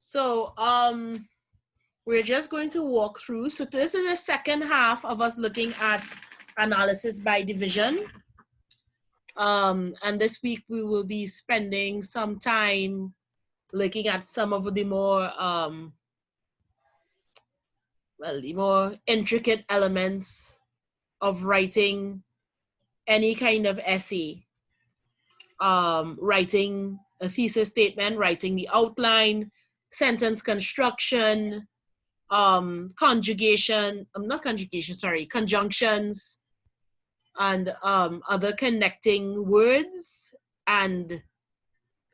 So we're just going to walk through. So this is the second half of us looking at analysis by division. And this week we will be spending some time looking at some of the more the more intricate elements of writing any kind of essay. Writing a thesis statement, writing the outline, sentence construction, conjunctions, and other connecting words, and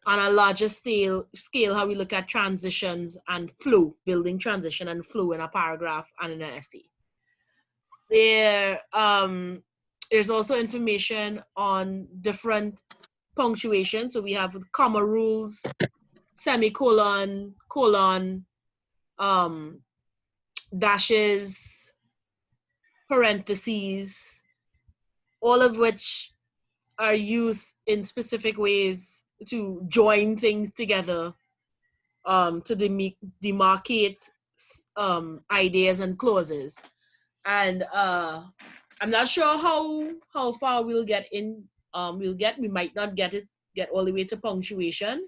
on a larger scale, how we look at transitions and flow, building transition and flow in a paragraph and in an essay. There's also information on different punctuation. So we have comma rules, semicolon, colon, dashes, parentheses, all of which are used in specific ways to join things together, to demarcate ideas and clauses. And I'm not sure how far we'll get in. We might not get all the way to punctuation.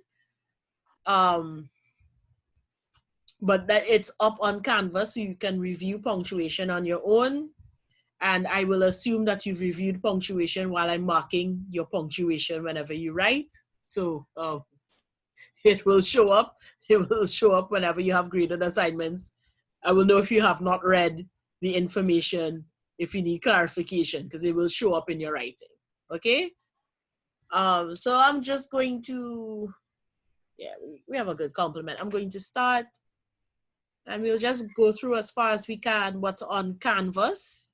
But that it's up on Canvas, so you can review punctuation on your own. And I will assume that you've reviewed punctuation while I'm marking your punctuation whenever you write. So it will show up. It will show up whenever you have graded assignments. I will know if you have not read the information, if you need clarification, because it will show up in your writing. Okay? So I'm just going to, we have a good compliment. I'm going to start, and we'll just go through as far as we can what's on Canvas.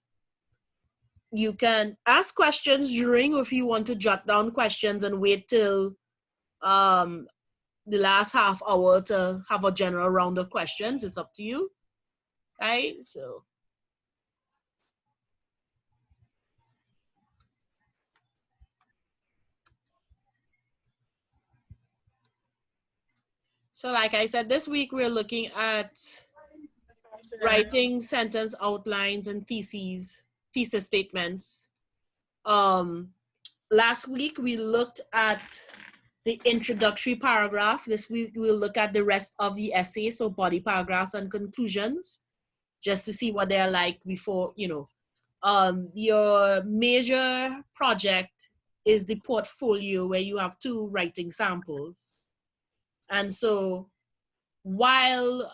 You can ask questions during, or if you want to jot down questions and wait till the last half hour to have a general round of questions. It's up to you, right? So like I said, this week we're looking at writing sentence outlines and thesis statements. Last week we looked at the introductory paragraph. This week we'll look at the rest of the essay, so body paragraphs and conclusions, just to see what they're like before, your major project is the portfolio, where you have 2 writing samples. And so while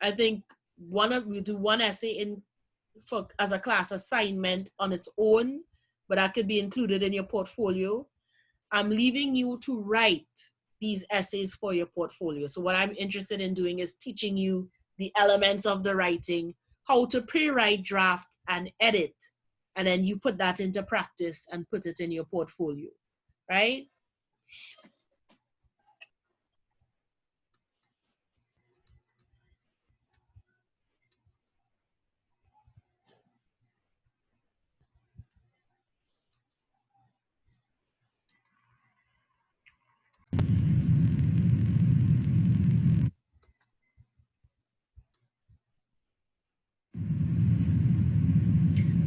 I think we do one essay as a class assignment on its own, but that could be included in your portfolio, I'm leaving you to write these essays for your portfolio. So what I'm interested in doing is teaching you the elements of the writing, how to pre-write, draft, and edit. And then you put that into practice and put it in your portfolio, right?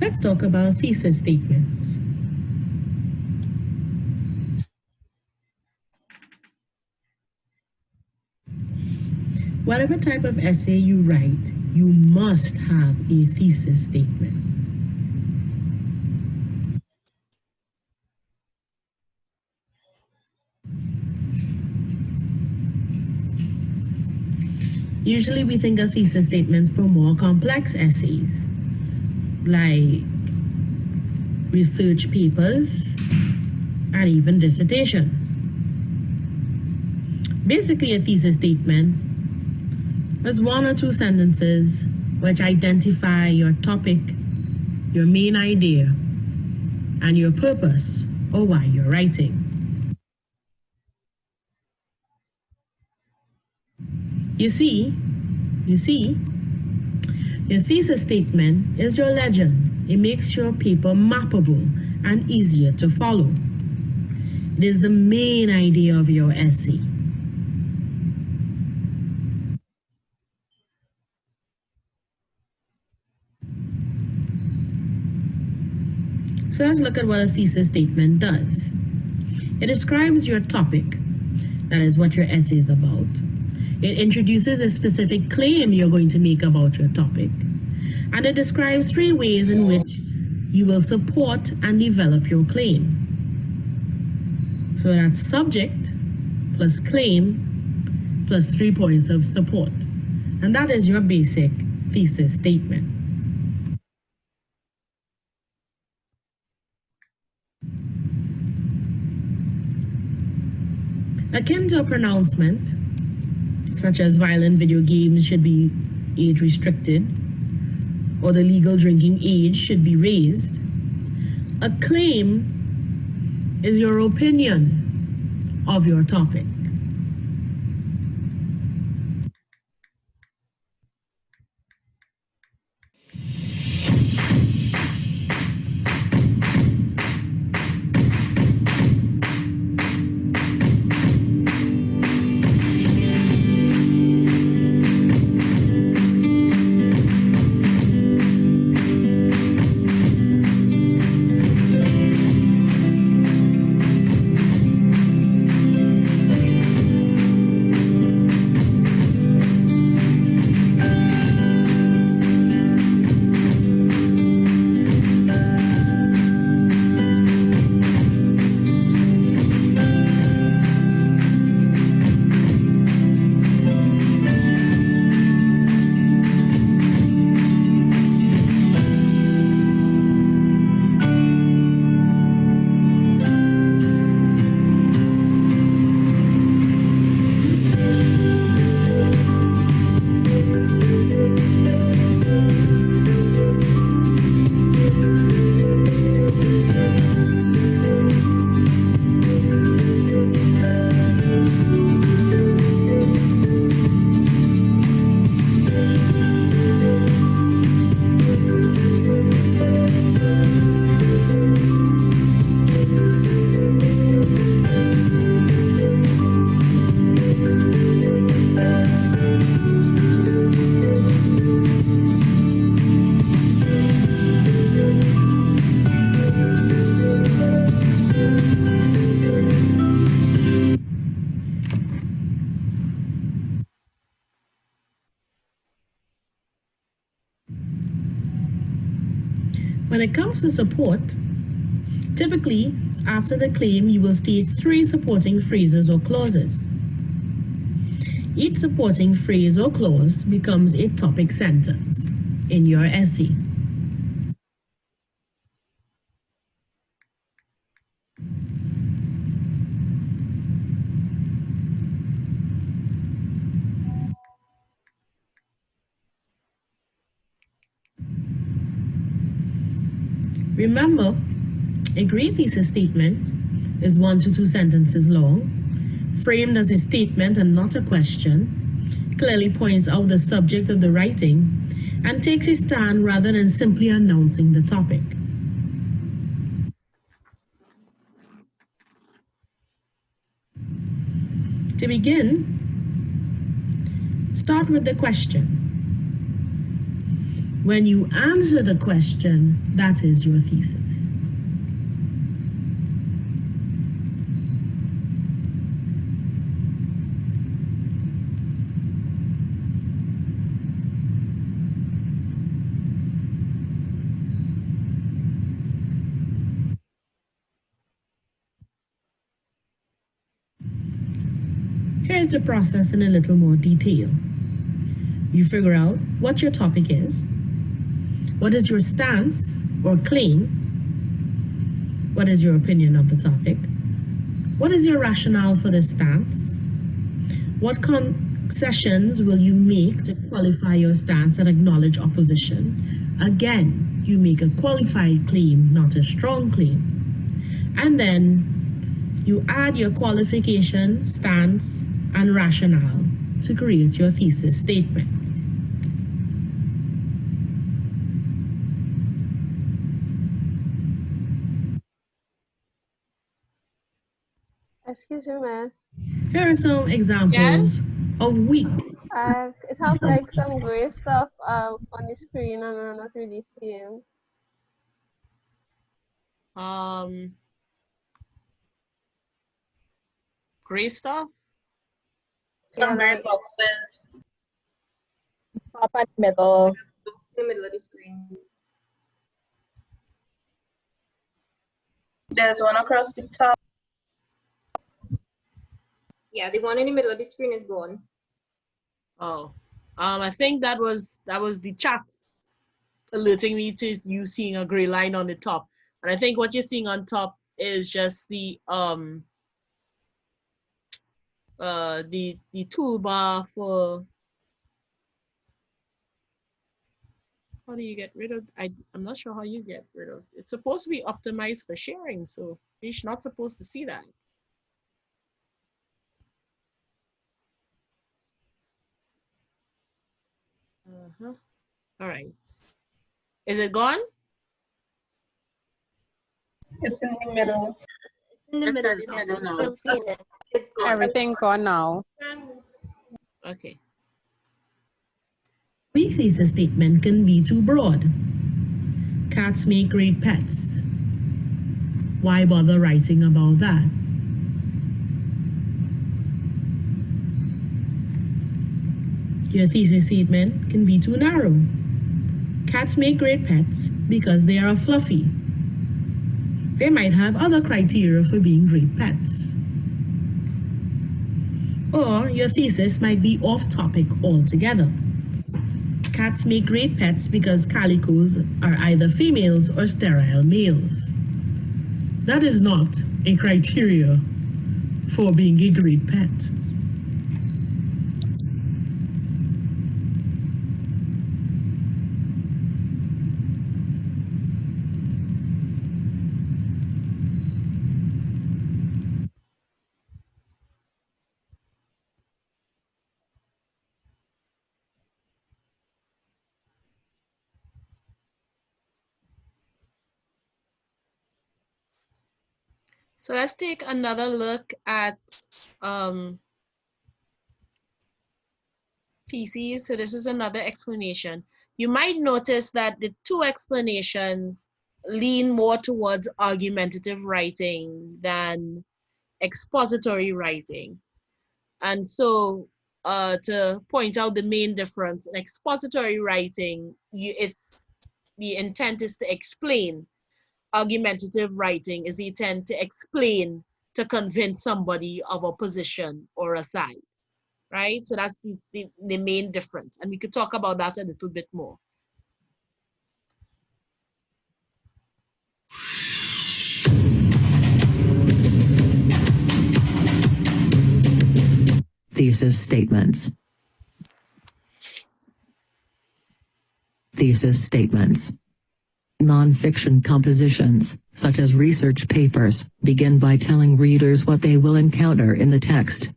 Let's talk about thesis statements. Whatever type of essay you write, you must have a thesis statement. Usually we think of thesis statements for more complex essays, like research papers and even dissertations. Basically, a thesis statement is 1 or 2 sentences which identify your topic, your main idea, and your purpose, or why you're writing. You see, your thesis statement is your legend. It makes your paper mappable and easier to follow. It is the main idea of your essay. So let's look at what a thesis statement does. It describes your topic, that is what your essay is about. It introduces a specific claim you're going to make about your topic. And it describes 3 ways in which you will support and develop your claim. So that's subject plus claim plus 3 points of support. And that is your basic thesis statement. Akin to a pronouncement, such as violent video games should be age restricted, or the legal drinking age should be raised, a claim is your opinion of your topic. When it comes to support, typically after the claim you will state 3 supporting phrases or clauses. Each supporting phrase or clause becomes a topic sentence in your essay. Remember, a great thesis statement is 1 to 2 sentences long, framed as a statement and not a question, clearly points out the subject of the writing, and takes a stand rather than simply announcing the topic. To begin, start with the question. When you answer the question, that is your thesis. Here's the process in a little more detail. You figure out what your topic is. What is your stance or claim? What is your opinion of the topic? What is your rationale for this stance? What concessions will you make to qualify your stance and acknowledge opposition? Again, you make a qualified claim, not a strong claim. And then you add your qualification, stance, and rationale to create your thesis statement. Excuse me, miss. Here are some examples of weak. It has like some gray stuff on the screen and I'm not really seeing. Gray stuff. Some gray like boxes. Top and middle. In the middle of the screen. There's one across the top. Yeah, the one in the middle of the screen is gone. Oh, I think that was the chat alerting me to you seeing a gray line on the top, and I think what you're seeing on top is just the toolbar for. How do you get rid of? I'm not sure how you get rid of. It's supposed to be optimized for sharing, so you're not supposed to see that. All right. Is it gone? It's in the middle. In the middle. I don't know. still seeing it. It's gone. Everything gone now. Okay. The thesis statement can be too broad. Cats make great pets. Why bother writing about that? Your thesis statement can be too narrow. Cats make great pets because they are fluffy. They might have other criteria for being great pets. Or your thesis might be off topic altogether. Cats make great pets because calicos are either females or sterile males. That is not a criteria for being a great pet. So let's take another look at theses. So this is another explanation. You might notice that the two explanations lean more towards argumentative writing than expository writing. And so to point out the main difference, in expository writing, the intent is to explain. Argumentative writing is the intent to explain, to convince somebody of a position or a side, right? So that's the main difference. And we could talk about that a little bit more. Thesis statements. Thesis statements. Non-fiction compositions, such as research papers, begin by telling readers what they will encounter in the text.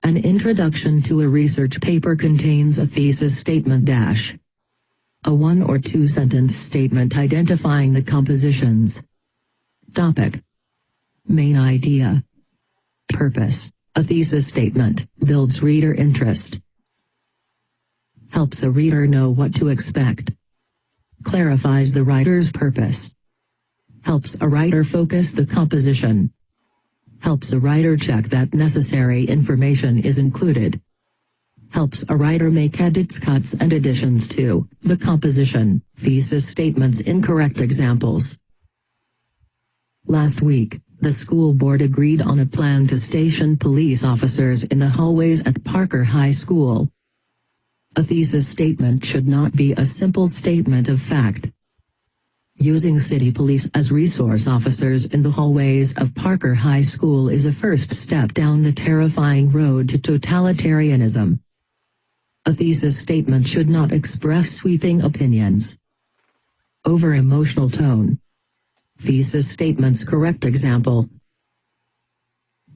An introduction to a research paper contains a thesis statement dash. A one or two sentence statement identifying the compositions. Topic. Main idea. Purpose. A thesis statement builds reader interest. Helps a reader know what to expect. Clarifies the writer's purpose. Helps a writer focus the composition. Helps a writer check that necessary information is included. Helps a writer make edits, cuts and additions to the composition. Thesis statements. Incorrect examples. Last week, the school board agreed on a plan to station police officers in the hallways at Parker High School. A thesis statement should not be a simple statement of fact. Using city police as resource officers in the hallways of Parker High School is a first step down the terrifying road to totalitarianism. A thesis statement should not express sweeping opinions. Over-emotional tone. Thesis statement's correct example.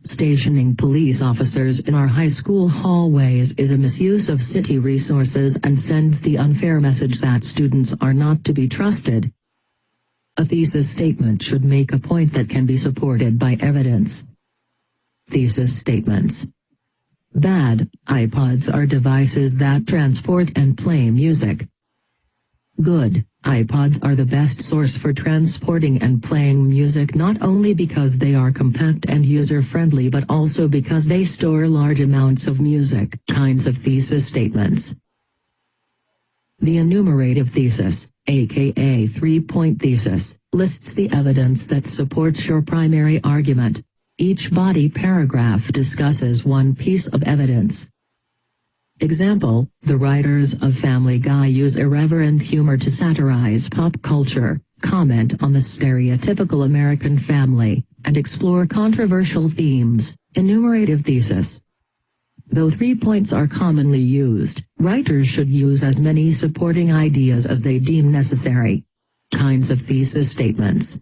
Stationing police officers in our high school hallways is a misuse of city resources and sends the unfair message that students are not to be trusted. A thesis statement should make a point that can be supported by evidence. Thesis statements. Bad iPods are devices that transport and play music. Good iPods are the best source for transporting and playing music, not only because they are compact and user-friendly but also because they store large amounts of music. Kinds of thesis statements. The enumerative thesis, aka three-point thesis, lists the evidence that supports your primary argument. Each body paragraph discusses one piece of evidence. Example, the writers of Family Guy use irreverent humor to satirize pop culture, comment on the stereotypical American family, and explore controversial themes. Enumerative thesis. Though 3 points are commonly used, writers should use as many supporting ideas as they deem necessary. Kinds of thesis statements.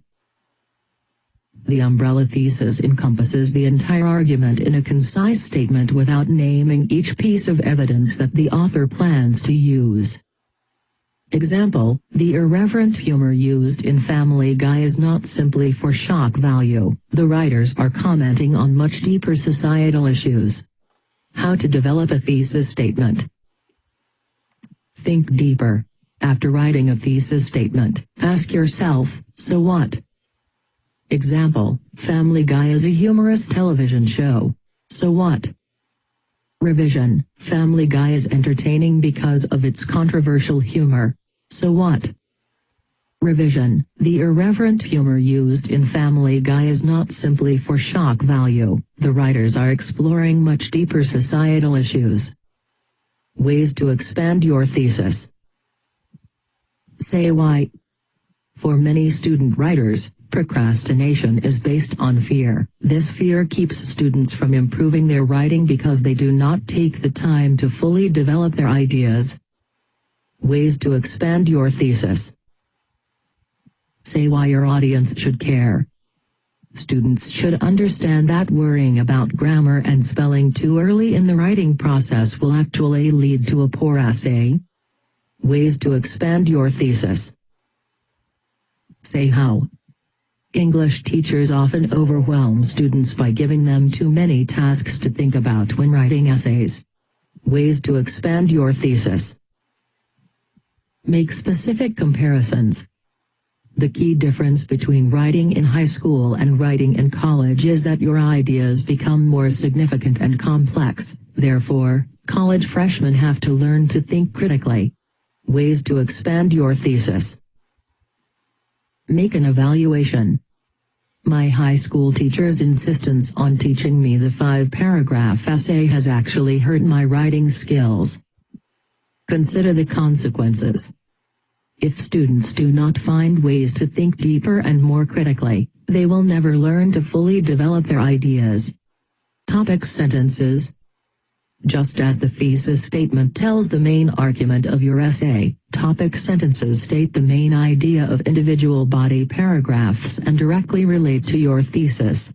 The umbrella thesis encompasses the entire argument in a concise statement without naming each piece of evidence that the author plans to use. Example, the irreverent humor used in Family Guy is not simply for shock value. The writers are commenting on much deeper societal issues. How to develop a thesis statement. Think deeper. After writing a thesis statement, ask yourself, so what? Example, Family Guy is a humorous television show. So what? Revision, Family Guy is entertaining because of its controversial humor. So what? Revision, the irreverent humor used in Family Guy is not simply for shock value. The writers are exploring much deeper societal issues. Ways to expand your thesis. Say why. For many student writers, procrastination is based on fear. This fear keeps students from improving their writing because they do not take the time to fully develop their ideas. Ways to expand your thesis. Say why your audience should care. Students should understand that worrying about grammar and spelling too early in the writing process will actually lead to a poor essay. Ways to expand your thesis. Say how. English teachers often overwhelm students by giving them too many tasks to think about when writing essays. Ways to expand your thesis. Make specific comparisons. The key difference between writing in high school and writing in college is that your ideas become more significant and complex. Therefore, college freshmen have to learn to think critically. Ways to expand your thesis. Make an evaluation. My high school teacher's insistence on teaching me the 5-paragraph essay has actually hurt my writing skills. Consider the consequences. If students do not find ways to think deeper and more critically, they will never learn to fully develop their ideas. Topic sentences. Just as the thesis statement tells the main argument of your essay, topic sentences state the main idea of individual body paragraphs and directly relate to your thesis.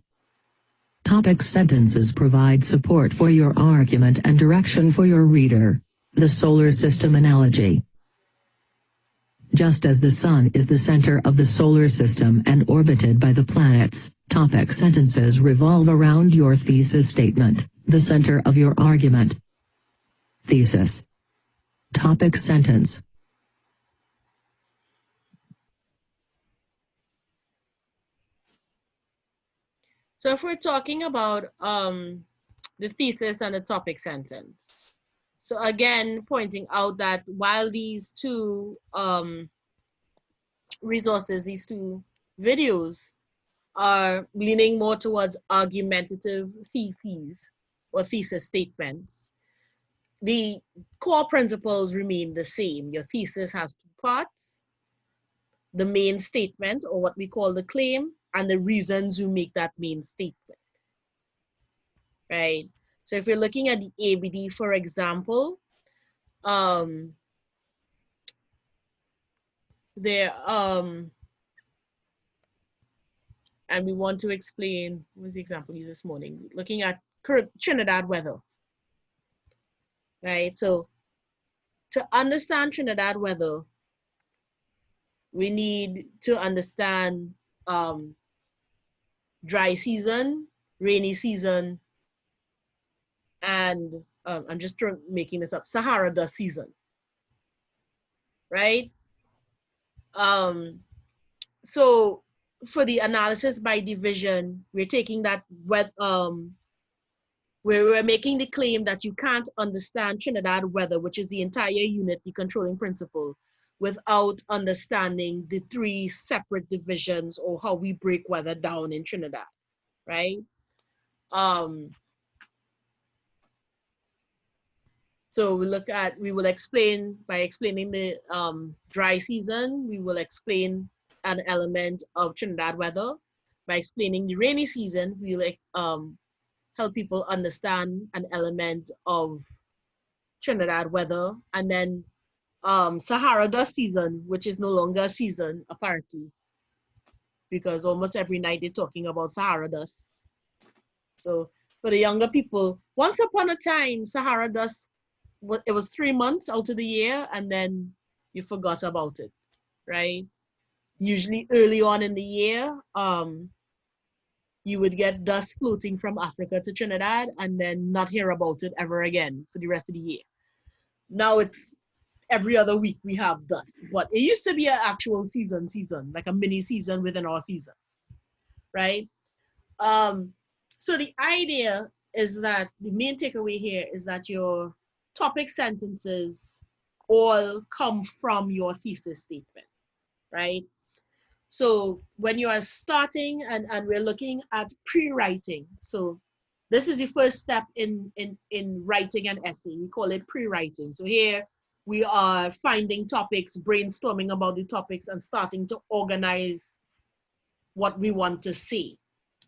Topic sentences provide support for your argument and direction for your reader. The solar system analogy. Just as the Sun is the center of the solar system and orbited by the planets, topic sentences revolve around your thesis statement, the center of your argument. Thesis. Topic sentence. So if we're talking about the thesis and the topic sentence, so again, pointing out that while these two resources, these two videos are leaning more towards argumentative theses or thesis statements, the core principles remain the same. Your thesis has two parts: the main statement, or what we call the claim, and the reasons you make that main statement, right? So if you're looking at the ABD, for example, there and we want to explain, what was the example used this morning? Looking at Trinidad weather, right? So to understand Trinidad weather, we need to understand dry season, rainy season, and I'm just making this up, Sahara dust season, right? So for the analysis by division, we're taking that we're making the claim that you can't understand Trinidad weather, which is the entire unit, the controlling principle, without understanding the three separate divisions or how we break weather down in Trinidad, right? So we will explain, by explaining the dry season, we will explain an element of Trinidad weather. By explaining the rainy season, we will help people understand an element of Trinidad weather. And then Sahara dust season, which is no longer a season, apparently, because almost every night they're talking about Sahara dust. So for the younger people, once upon a time, Sahara dust, it was 3 months out of the year, and then you forgot about it, right? Usually early on in the year, you would get dust floating from Africa to Trinidad and then not hear about it ever again for the rest of the year. Now it's every other week we have dust, but it used to be an actual season, like a mini season within our season, right? So the idea is that the main takeaway here is that your topic sentences all come from your thesis statement, right? So when you are starting and we're looking at pre-writing, so this is the first step in writing an essay. We call it pre-writing. So here we are finding topics, brainstorming about the topics, and starting to organize what we want to say.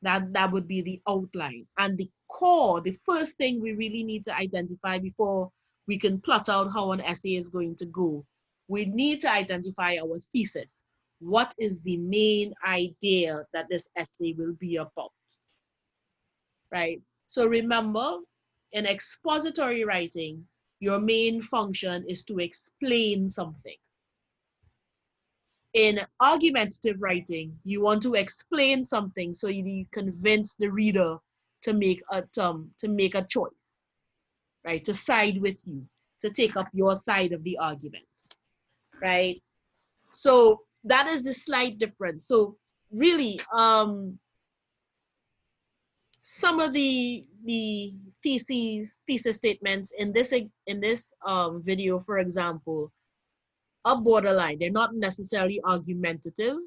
That would be the outline. And the core, the first thing we really need to identify before we can plot out how an essay is going to go, we need to identify our thesis. What is the main idea that this essay will be about, right? So remember, in expository writing, your main function is to explain something. In argumentative writing, you want to explain something so you convince the reader to make a choice, right? To side with you, to take up your side of the argument, right? So that is the slight difference. So really, some of the thesis statements in this video, for example, are borderline. They're not necessarily argumentative.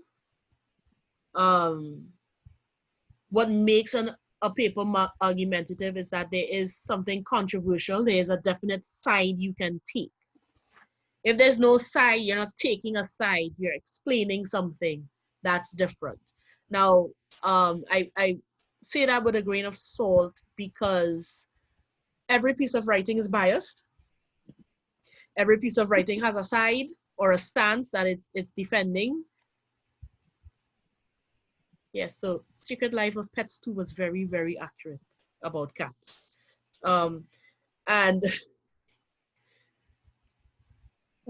What makes a paper argumentative is that there is something controversial. There is a definite side you can take. If there's no side, you're not taking a side, you're explaining something that's different. Now, I say that with a grain of salt because every piece of writing is biased. Every piece of writing has a side or a stance that it's defending. Yes, so Secret Life of Pets 2 was very, very accurate about cats. And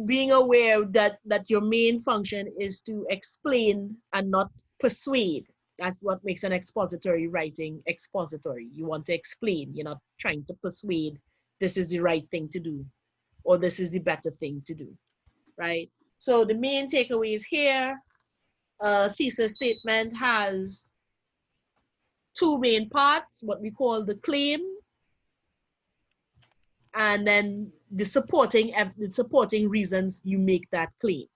being aware that your main function is to explain and not persuade. That's what makes an expository writing expository. You want to explain, you're not trying to persuade this is the right thing to do or this is the better thing to do, right? So the main takeaways here, thesis statement has two main parts, what we call the claim, and then the supporting reasons you make that claim,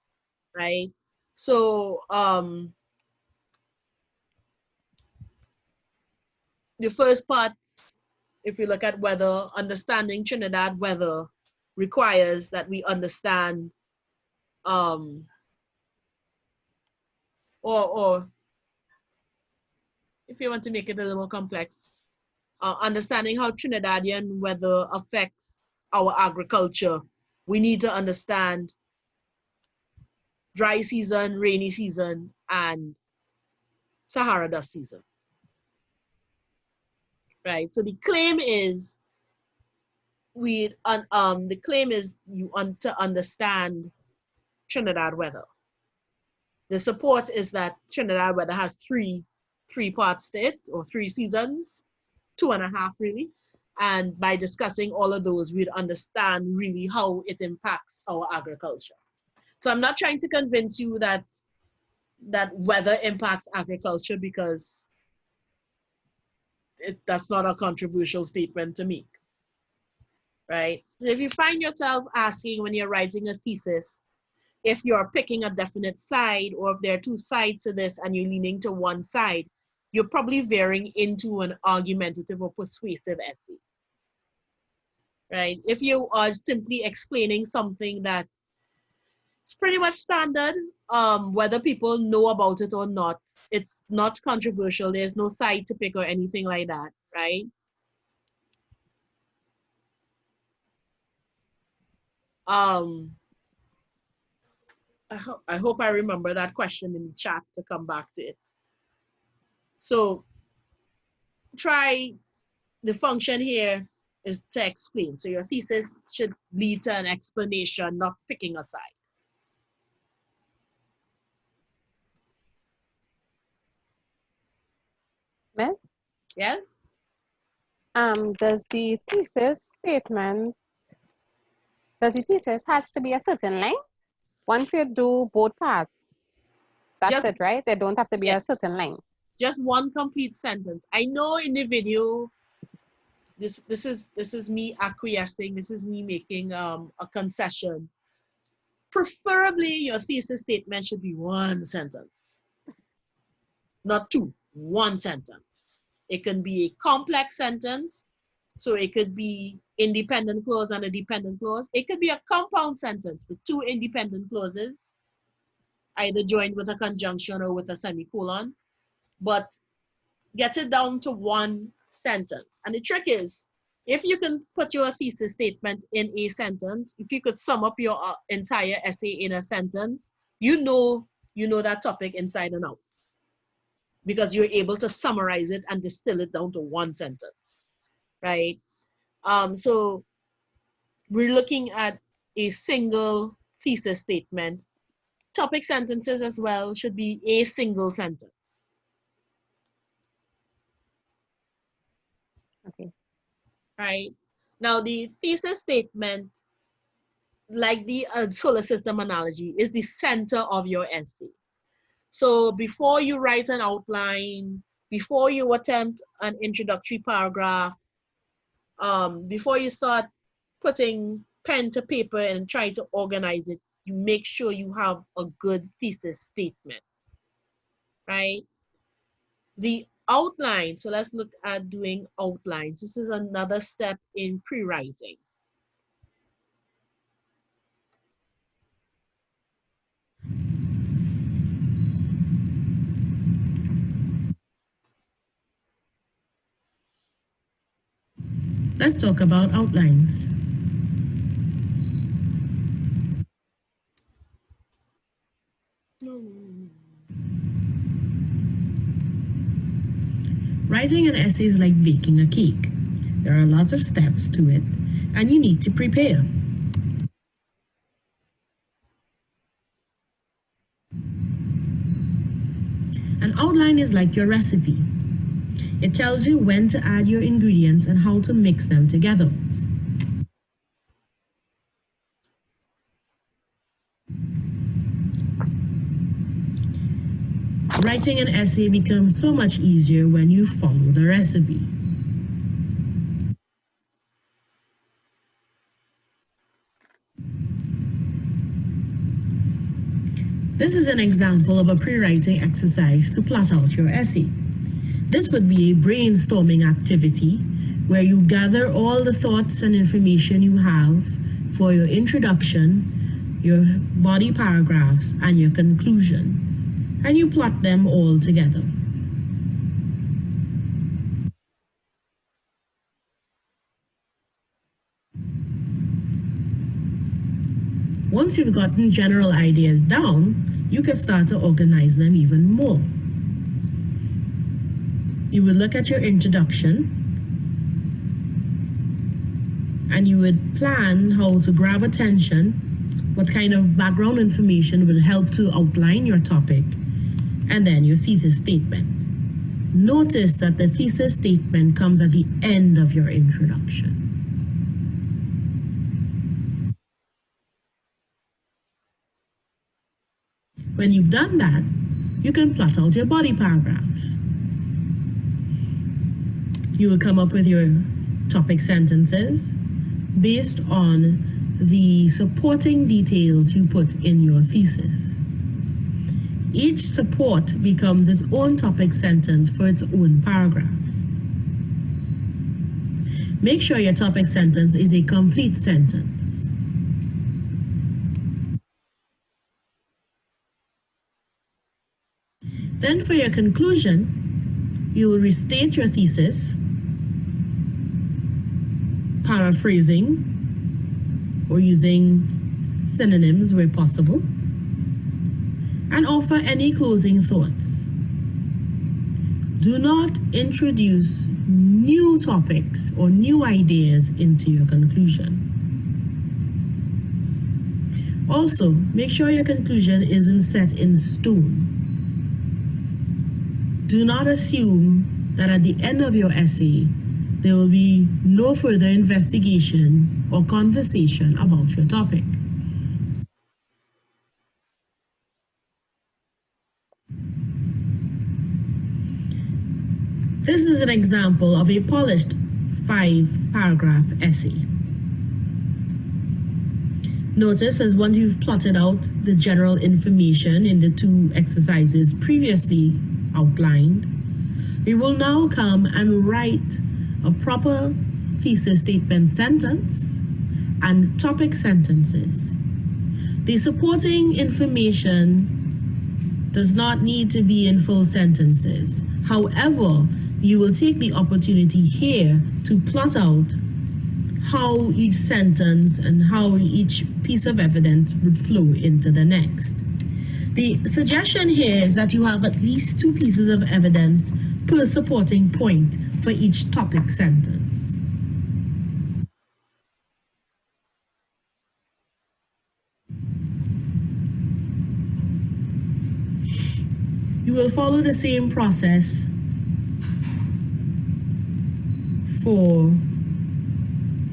right? So the first part, if we look at weather, understanding Trinidad weather requires that we understand or if you want to make it a little more complex, understanding how Trinidadian weather affects our agriculture. We need to understand dry season, rainy season, and Sahara dust season. Right. So the claim is you want to understand Trinidad weather. The support is that Trinidad weather has three parts to it, or 3 seasons, 2.5 really. And by discussing all of those, we'd understand really how it impacts our agriculture. So I'm not trying to convince you that weather impacts agriculture, because that's not a controversial statement to make, right? If you find yourself asking when you're writing a thesis, if you're picking a definite side, or if there are two sides to this and you're leaning to one side, you're probably veering into an argumentative or persuasive essay, right? If you are simply explaining something that it's pretty much standard, whether people know about it or not, it's not controversial, there's no side to pick or anything like that, right? I hope I remember that question in the chat to come back to it. So try, the function here is to explain. So your thesis should lead to an explanation, not picking a side. Miss? Yes? Does the thesis has to be a certain length? Once you do both parts, that's it, right? They don't have to be a certain length. Just one complete sentence. I know in the video, this is me acquiescing, this is me making a concession. Preferably your thesis statement should be one sentence, not two, one sentence. It can be a complex sentence, so it could be independent clause and a dependent clause. It could be a compound sentence with two independent clauses, either joined with a conjunction or with a semicolon, but get it down to one sentence. And the trick is, if you can put your thesis statement in a sentence, if you could sum up your entire essay in a sentence, you know that topic inside and out, because you're able to summarize it and distill it down to one sentence, right? So we're looking at a single thesis statement. Topic sentences as well should be a single sentence. Okay. Right. Now the thesis statement, like the solar system analogy, is the center of your essay. So before you write an outline, before you attempt an introductory paragraph, before you start putting pen to paper and try to organize it, you make sure you have a good thesis statement, right? The outline, so let's look at doing outlines. This is another step in pre-writing. Let's talk about outlines. Writing an essay is like baking a cake. There are lots of steps to it, and you need to prepare. An outline is like your recipe. It tells you when to add your ingredients and how to mix them together. Writing an essay becomes so much easier when you follow the recipe. This is an example of a pre-writing exercise to plot out your essay. This would be a brainstorming activity where you gather all the thoughts and information you have for your introduction, your body paragraphs, and your conclusion, and you plot them all together. Once you've gotten general ideas down, you can start to organize them even more. You would look at your introduction and you would plan how to grab attention, what kind of background information will help to outline your topic, and then your thesis statement. Notice that the thesis statement comes at the end of your introduction. When you've done that, you can plot out your body paragraph. You will come up with your topic sentences based on the supporting details you put in your thesis. Each support becomes its own topic sentence for its own paragraph. Make sure your topic sentence is a complete sentence. Then for your conclusion, you will restate your thesis, paraphrasing or using synonyms where possible, and offer any closing thoughts. Do not introduce new topics or new ideas into your conclusion. Also, make sure your conclusion isn't set in stone. Do not assume that at the end of your essay, there will be no further investigation or conversation about your topic. This is an example of a polished 5-paragraph essay. Notice that once you've plotted out the general information in the 2 exercises previously outlined, you will now come and write a proper thesis statement sentence and topic sentences. The supporting information does not need to be in full sentences. However, you will take the opportunity here to plot out how each sentence and how each piece of evidence would flow into the next. The suggestion here is that you have at least 2 pieces of evidence per supporting point for each topic sentence. You will follow the same process for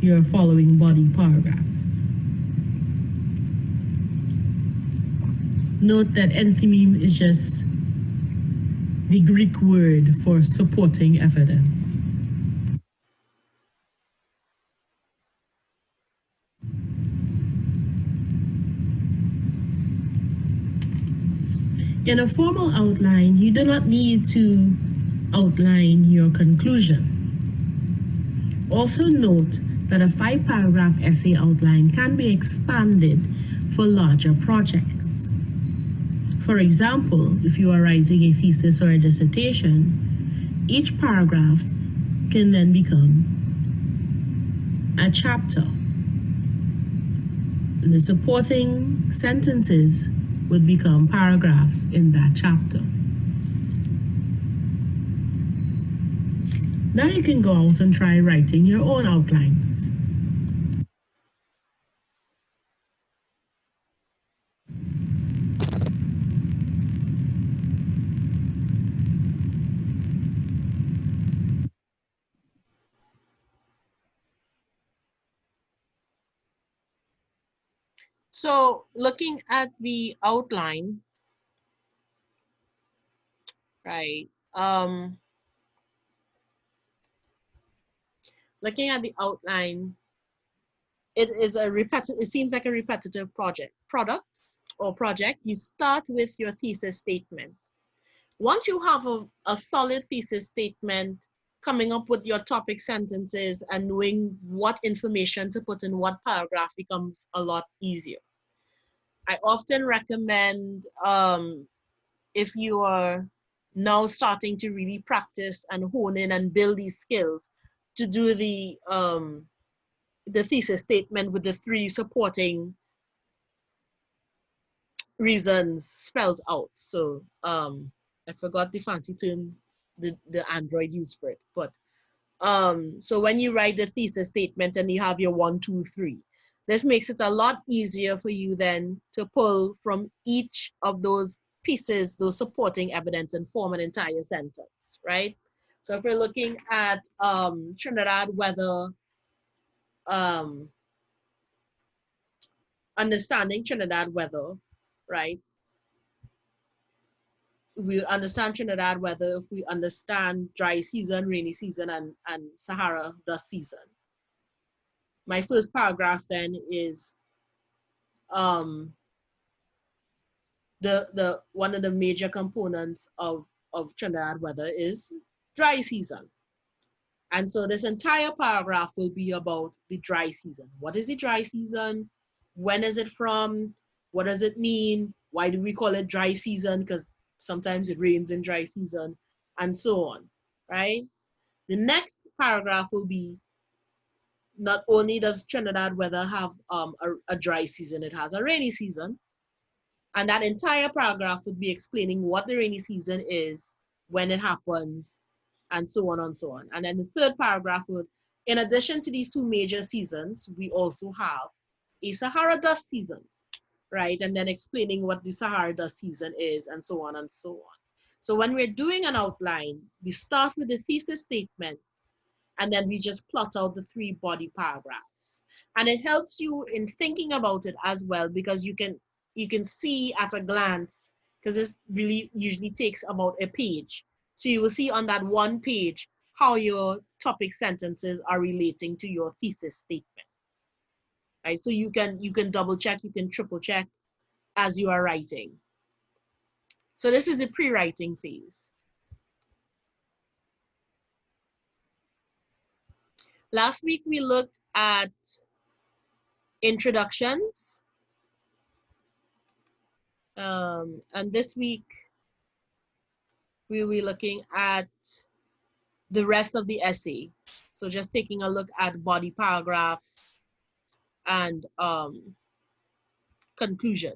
your following body paragraphs. Note that enthymeme is just the Greek word for supporting evidence. In a formal outline, you do not need to outline your conclusion. Also note that a 5-paragraph essay outline can be expanded for larger projects. For example, if you are writing a thesis or a dissertation, each paragraph can then become a chapter. The supporting sentences would become paragraphs in that chapter. Now you can go out and try writing your own outlines. So looking at the outline, right? Looking at the outline, it seems like a repetitive project. You start with your thesis statement. Once you have a solid thesis statement, coming up with your topic sentences and knowing what information to put in what paragraph becomes a lot easier. I often recommend, if you are now starting to really practice and hone in and build these skills, to do the thesis statement with the 3 supporting reasons spelled out. So I forgot the fancy term the Android used for it, but so when you write the thesis statement and you have your 1, 2, 3, this makes it a lot easier for you then to pull from each of those pieces, those supporting evidence, and form an entire sentence, right? So if we're looking at Trinidad weather, understanding Trinidad weather, right? we understand Trinidad weather if we understand dry season, rainy season, and Sahara dust season. My first paragraph then is the one of the major components of Trinidad weather is dry season. And so this entire paragraph will be about the dry season. What is the dry season? When is it from? What does it mean? Why do we call it dry season? Because sometimes it rains in dry season, and so on, right? The next paragraph will be, not only does Trinidad weather have a dry season, it has a rainy season. And that entire paragraph would be explaining what the rainy season is, when it happens, and so on and so on. And then the third paragraph would, in addition to these two major seasons, we also have a Sahara dust season, right? And then explaining what the Sahara dust season is, and so on and so on. So when we're doing an outline, we start with the thesis statement, and then we just plot out the 3 body paragraphs. And it helps you in thinking about it as well, because you can see at a glance, because this really usually takes about a page. So you will see on that one page how your topic sentences are relating to your thesis statement. Right? So you can double check, you can triple check as you are writing. So this is the pre-writing phase. Last week we looked at introductions. And this week we'll be looking at the rest of the essay. So just taking a look at body paragraphs and conclusions.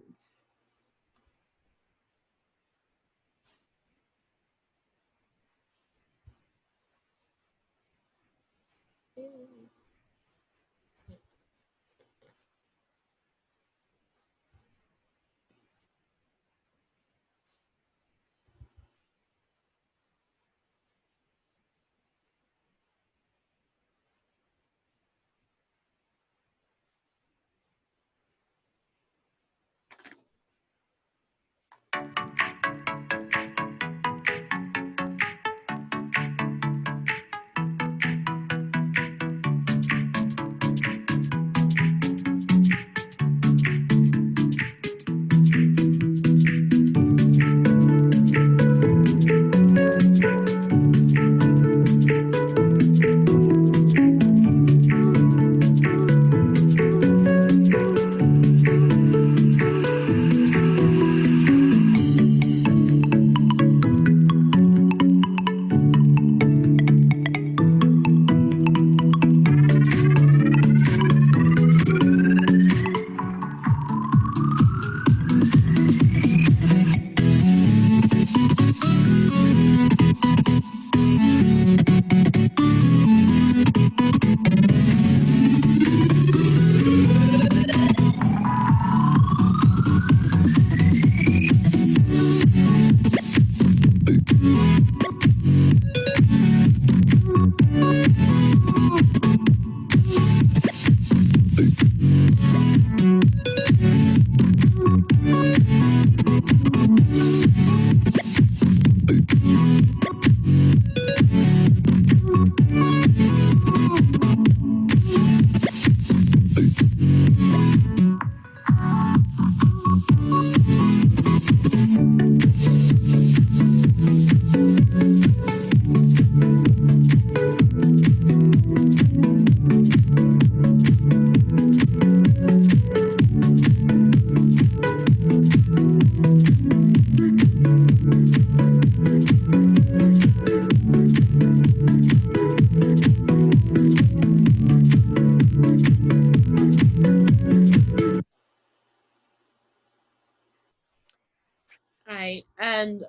Right, and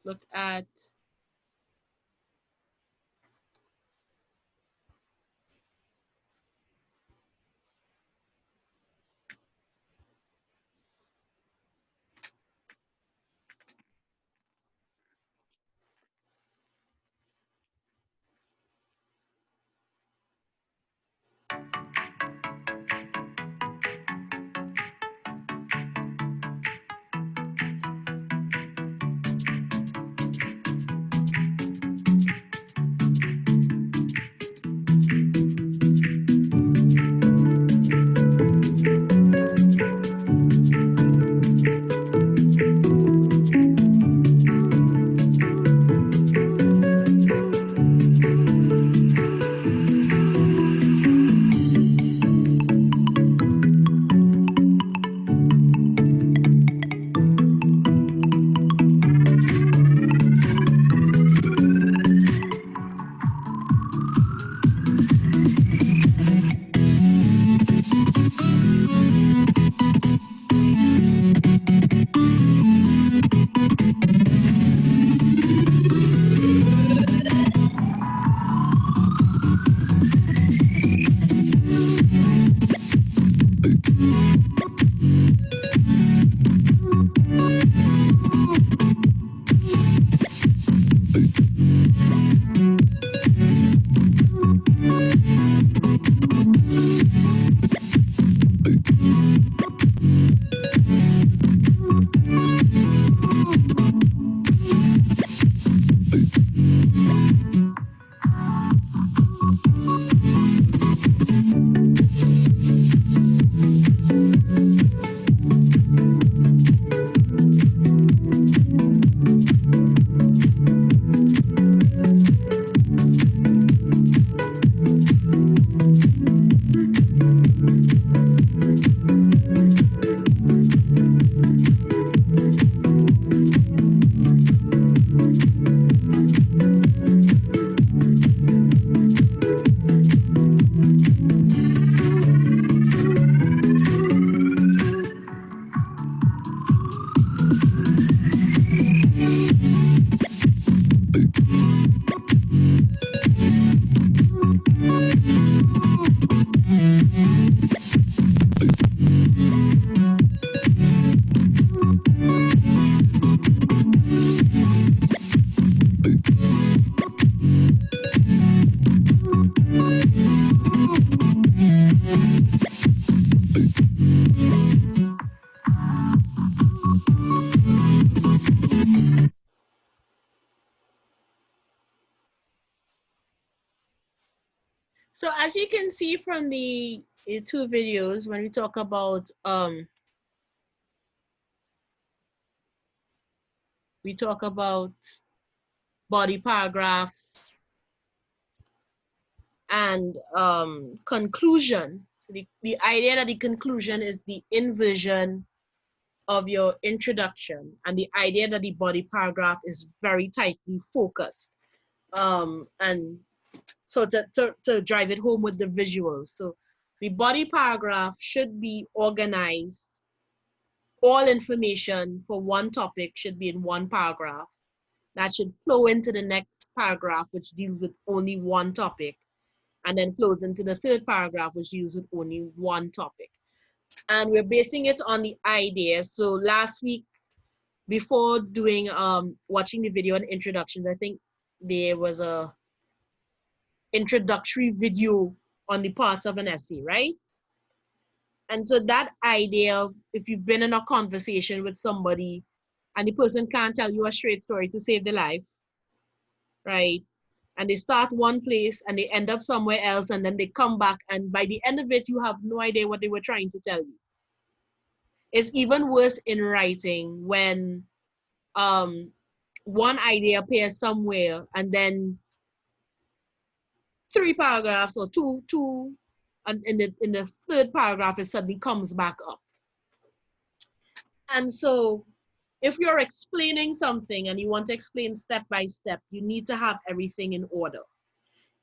look at So as you can see from the two videos, when we talk about body paragraphs and conclusion. So the idea that the conclusion is the inversion of your introduction, and the idea that the body paragraph is very tightly focused. And so to drive it home with the visuals. So the body paragraph should be organized. All information for one topic should be in one paragraph. That should flow into the next paragraph, which deals with only one topic, and then flows into the third paragraph, which deals with only one topic. And we're basing it on the idea. So last week, before doing watching the video and introductions, I think there was a introductory video on the parts of an essay, right? And so that idea of, if you've been in a conversation with somebody and the person can't tell you a straight story to save their life, right? And they start one place and they end up somewhere else, and then they come back, and by the end of it, you have no idea what they were trying to tell you. It's even worse in writing when one idea appears somewhere and then 3 paragraphs or two, and in the third paragraph, it suddenly comes back up. And so if you're explaining something and you want to explain step by step, you need to have everything in order.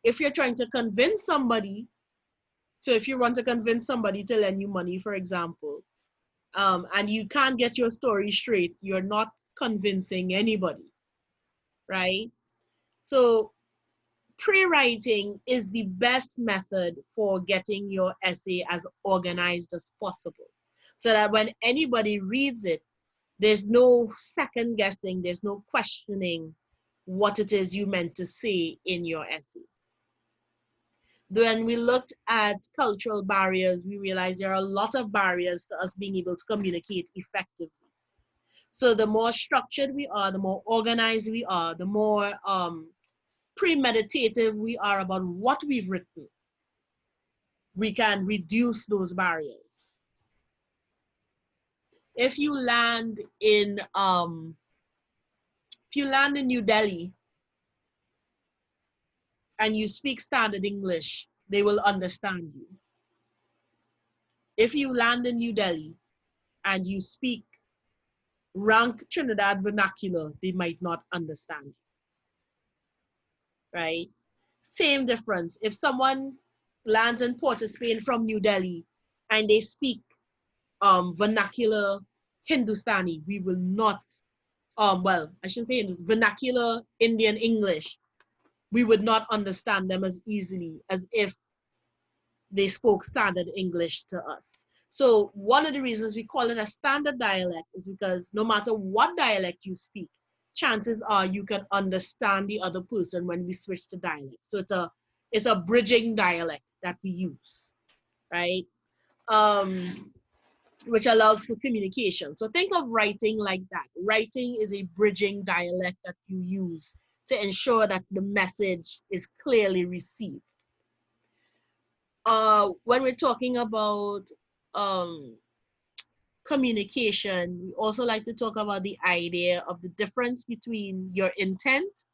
If you're trying to convince somebody, so if you want to convince somebody to lend you money, for example, and you can't get your story straight, you're not convincing anybody, right? So pre-writing is the best method for getting your essay as organized as possible, so that when anybody reads it, there's no second guessing, there's no questioning what it is you meant to say in your essay. When we looked at cultural barriers, we realized there are a lot of barriers to us being able to communicate effectively. So the more structured we are, the more organized we are, the more premeditative we are about what we've written, we can reduce those barriers. If you land in New Delhi and you speak standard English, they will understand you. If you land in New Delhi and you speak rank Trinidad vernacular, they might not understand you, right? Same difference. If someone lands in Port of Spain from New Delhi and they speak vernacular Hindustani, we will not, well, I shouldn't say vernacular Indian English, we would not understand them as easily as if they spoke standard English to us. So one of the reasons we call it a standard dialect is because no matter what dialect you speak, chances are you can understand the other person when we switch to dialect. So it's a bridging dialect that we use, right? Which allows for communication. So think of writing like that. Writing is a bridging dialect that you use to ensure that the message is clearly received. When we're talking about communication, we also like to talk about the idea of the difference between your intent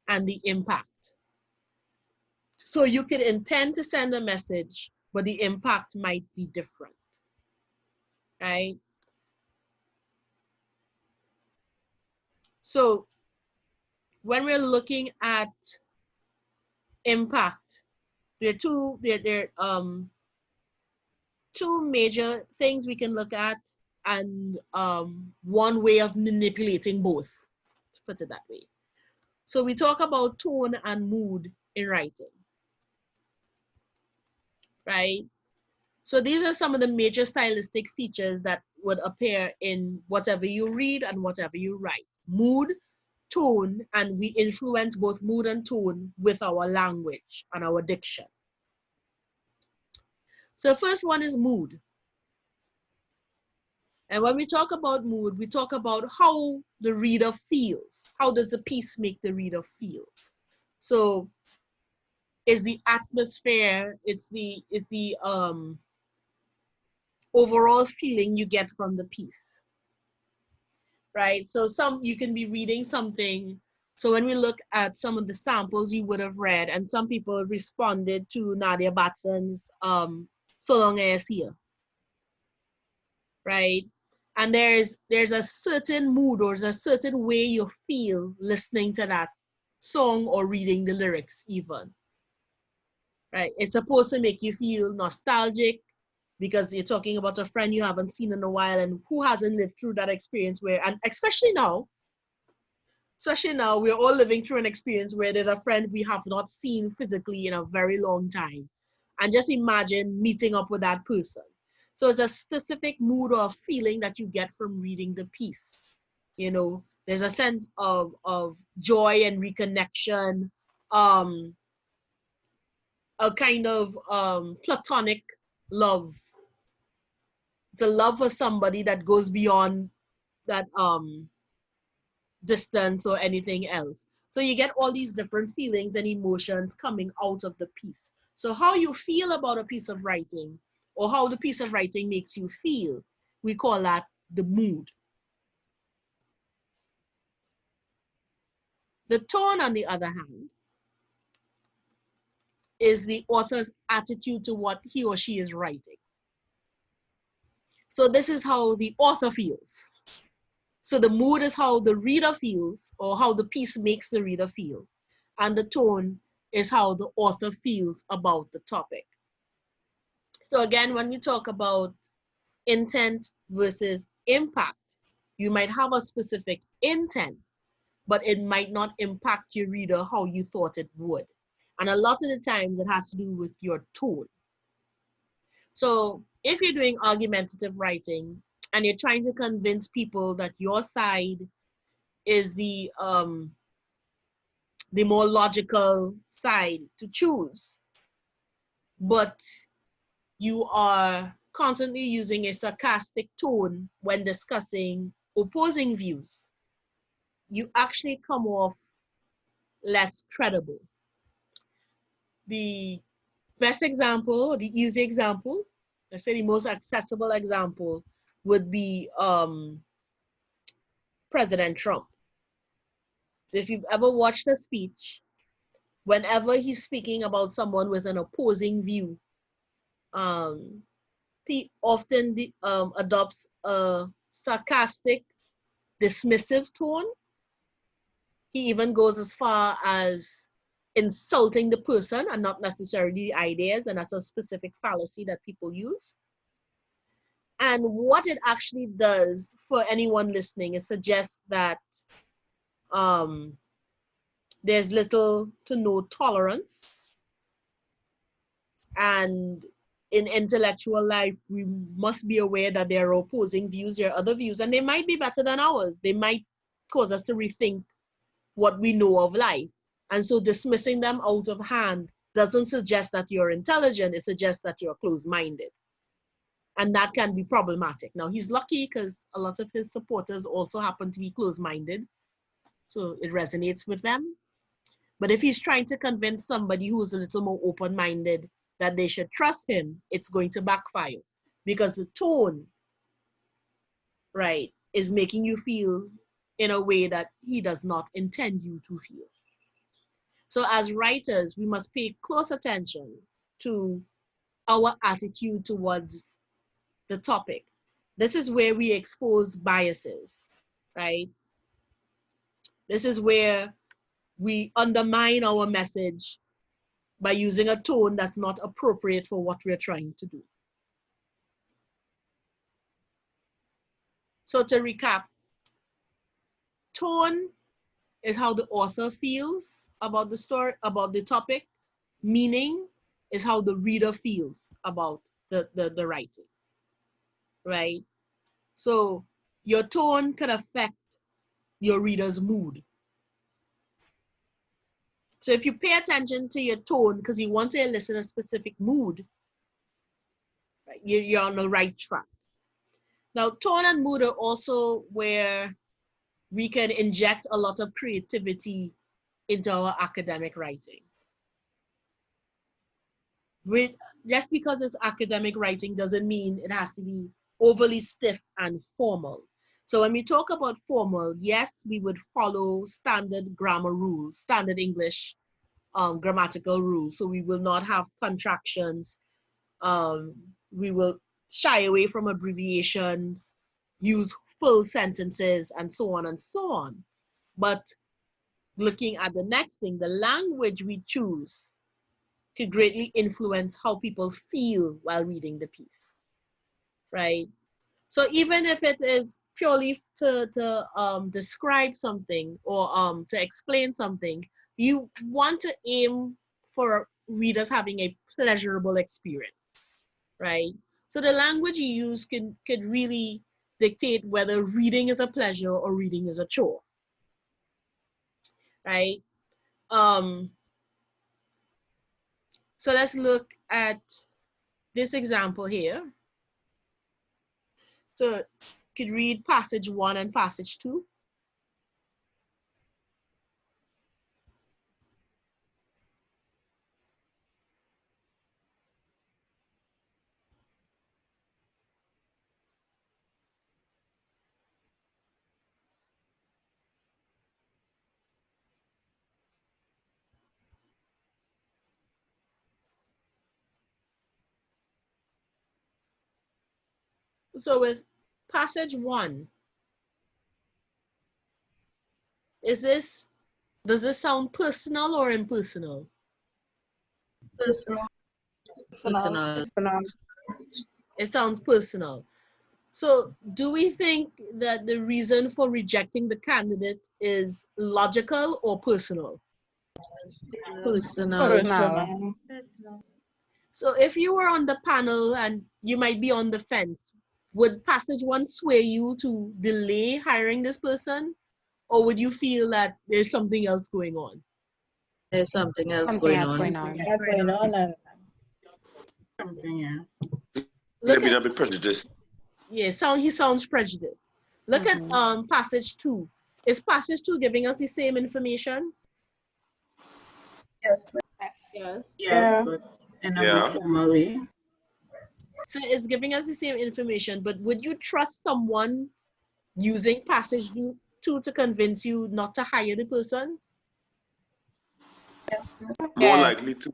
and the impact. So you could intend to send a message, but the impact might be different, right? So when we're looking at impact, there are two major things we can look at, and one way of manipulating both, to put it that way. So we talk about tone and mood in writing, right? So these are some of the major stylistic features that would appear in whatever you read and whatever you write. Mood, tone, and we influence both mood and tone with our language and our diction. So first one is mood. And when we talk about mood, we talk about how the reader feels. How does the piece make the reader feel? So is the atmosphere, it's the overall feeling you get from the piece, right? So you can be reading something. So when we look at some of the samples you would have read, and some people responded to Nadia Batten's So Long As Here, right? And there's a certain mood or there's a certain way you feel listening to that song or reading the lyrics even, right? It's supposed to make you feel nostalgic because you're talking about a friend you haven't seen in a while, and who hasn't lived through that experience where, and especially now, we're all living through an experience where there's a friend we have not seen physically in a very long time. And just imagine meeting up with that person. So it's a specific mood or feeling that you get from reading the piece. You know, there's a sense of joy and reconnection, a kind of platonic love. The love for somebody that goes beyond that distance or anything else. So you get all these different feelings and emotions coming out of the piece. So how you feel about a piece of writing, or how the piece of writing makes you feel, we call that the mood. The tone, on the other hand, is the author's attitude to what he or she is writing. So this is how the author feels. So the mood is how the reader feels, or how the piece makes the reader feel. And the tone is how the author feels about the topic. So again, when we talk about intent versus impact, you might have a specific intent, but it might not impact your reader how you thought it would. And a lot of the times it has to do with your tone. So if you're doing argumentative writing and you're trying to convince people that your side is the more logical side to choose, but you are constantly using a sarcastic tone when discussing opposing views, you actually come off less credible. The best example, the easy example, let's say the most accessible example would be President Trump. So if you've ever watched a speech, whenever he's speaking about someone with an opposing view, he often adopts a sarcastic, dismissive tone. He even goes as far as insulting the person and not necessarily the ideas, and that's a specific fallacy that people use. And what it actually does for anyone listening is suggest that there's little to no tolerance. And in intellectual life, we must be aware that there are opposing views, there are other views, and they might be better than ours. They might cause us to rethink what we know of life. And so dismissing them out of hand doesn't suggest that you're intelligent, it suggests that you're closed-minded. And that can be problematic. Now, he's lucky because a lot of his supporters also happen to be closed-minded, so it resonates with them. But if he's trying to convince somebody who's a little more open-minded that they should trust him, it's going to backfire, because the tone, right, is making you feel in a way that he does not intend you to feel. So as writers, we must pay close attention to our attitude towards the topic. This is where we expose biases, right? This is where we undermine our message by using a tone that's not appropriate for what we're trying to do. So to recap, tone is how the author feels about the story, about the topic. Meaning is how the reader feels about the writing, right? So your tone can affect your reader's mood. So if you pay attention to your tone because you want to elicit a specific mood, right, you're on the right track. Now, tone and mood are also where we can inject a lot of creativity into our academic writing. just because it's academic writing doesn't mean it has to be overly stiff and formal. So when we talk about formal, yes, we would follow standard grammar rules, standard English grammatical rules. So we will not have contractions. We will shy away from abbreviations, use full sentences, and so on and so on. But looking at the next thing, the language we choose could greatly influence how people feel while reading the piece, right? So even if it is purely to describe something or to explain something, you want to aim for readers having a pleasurable experience, right? So the language you use could really dictate whether reading is a pleasure or reading is a chore, right? So let's look at this example here. So could read passage 1 and passage 2. So with passage 1, does this sound personal or impersonal? Personal. It sounds personal. So do we think that the reason for rejecting the candidate is logical or personal? Personal. So if you were on the panel and you might be on the fence, would passage 1 sway you to delay hiring this person? Or would you feel that there's something else going on? There's something else Something going else on. going on. That's going on. And Look Maybe at, not be prejudiced. yeah, he sounds prejudiced. Look at passage 2. Is passage 2 giving us the same information? yes. Yeah. Yeah. But in a Yeah. more formal way. So it's giving us the same information, but would you trust someone using passage 2 to convince you not to hire the person? Yes. More likely to.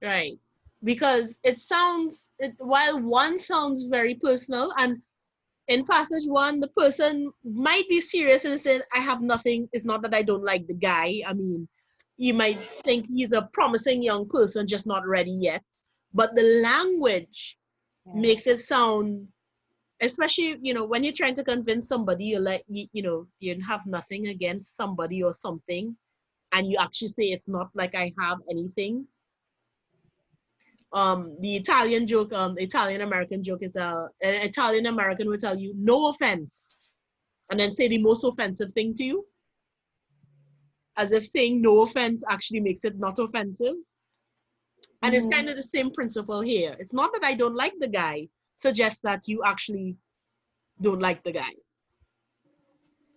Right. Because while 1 sounds very personal, and in passage 1, the person might be serious and saying, I have nothing, it's not that I don't like the guy. I mean, you might think he's a promising young person, just not ready yet. But the language makes it sound, especially, when you're trying to convince somebody, you have nothing against somebody or something, and you actually say it's not like I have anything. The Italian joke, the Italian American joke is an Italian American will tell you no offense, and then say the most offensive thing to you, as if saying no offense actually makes it not offensive. And it's kind of the same principle here. It's not that I don't like the guy, suggests that you actually don't like the guy.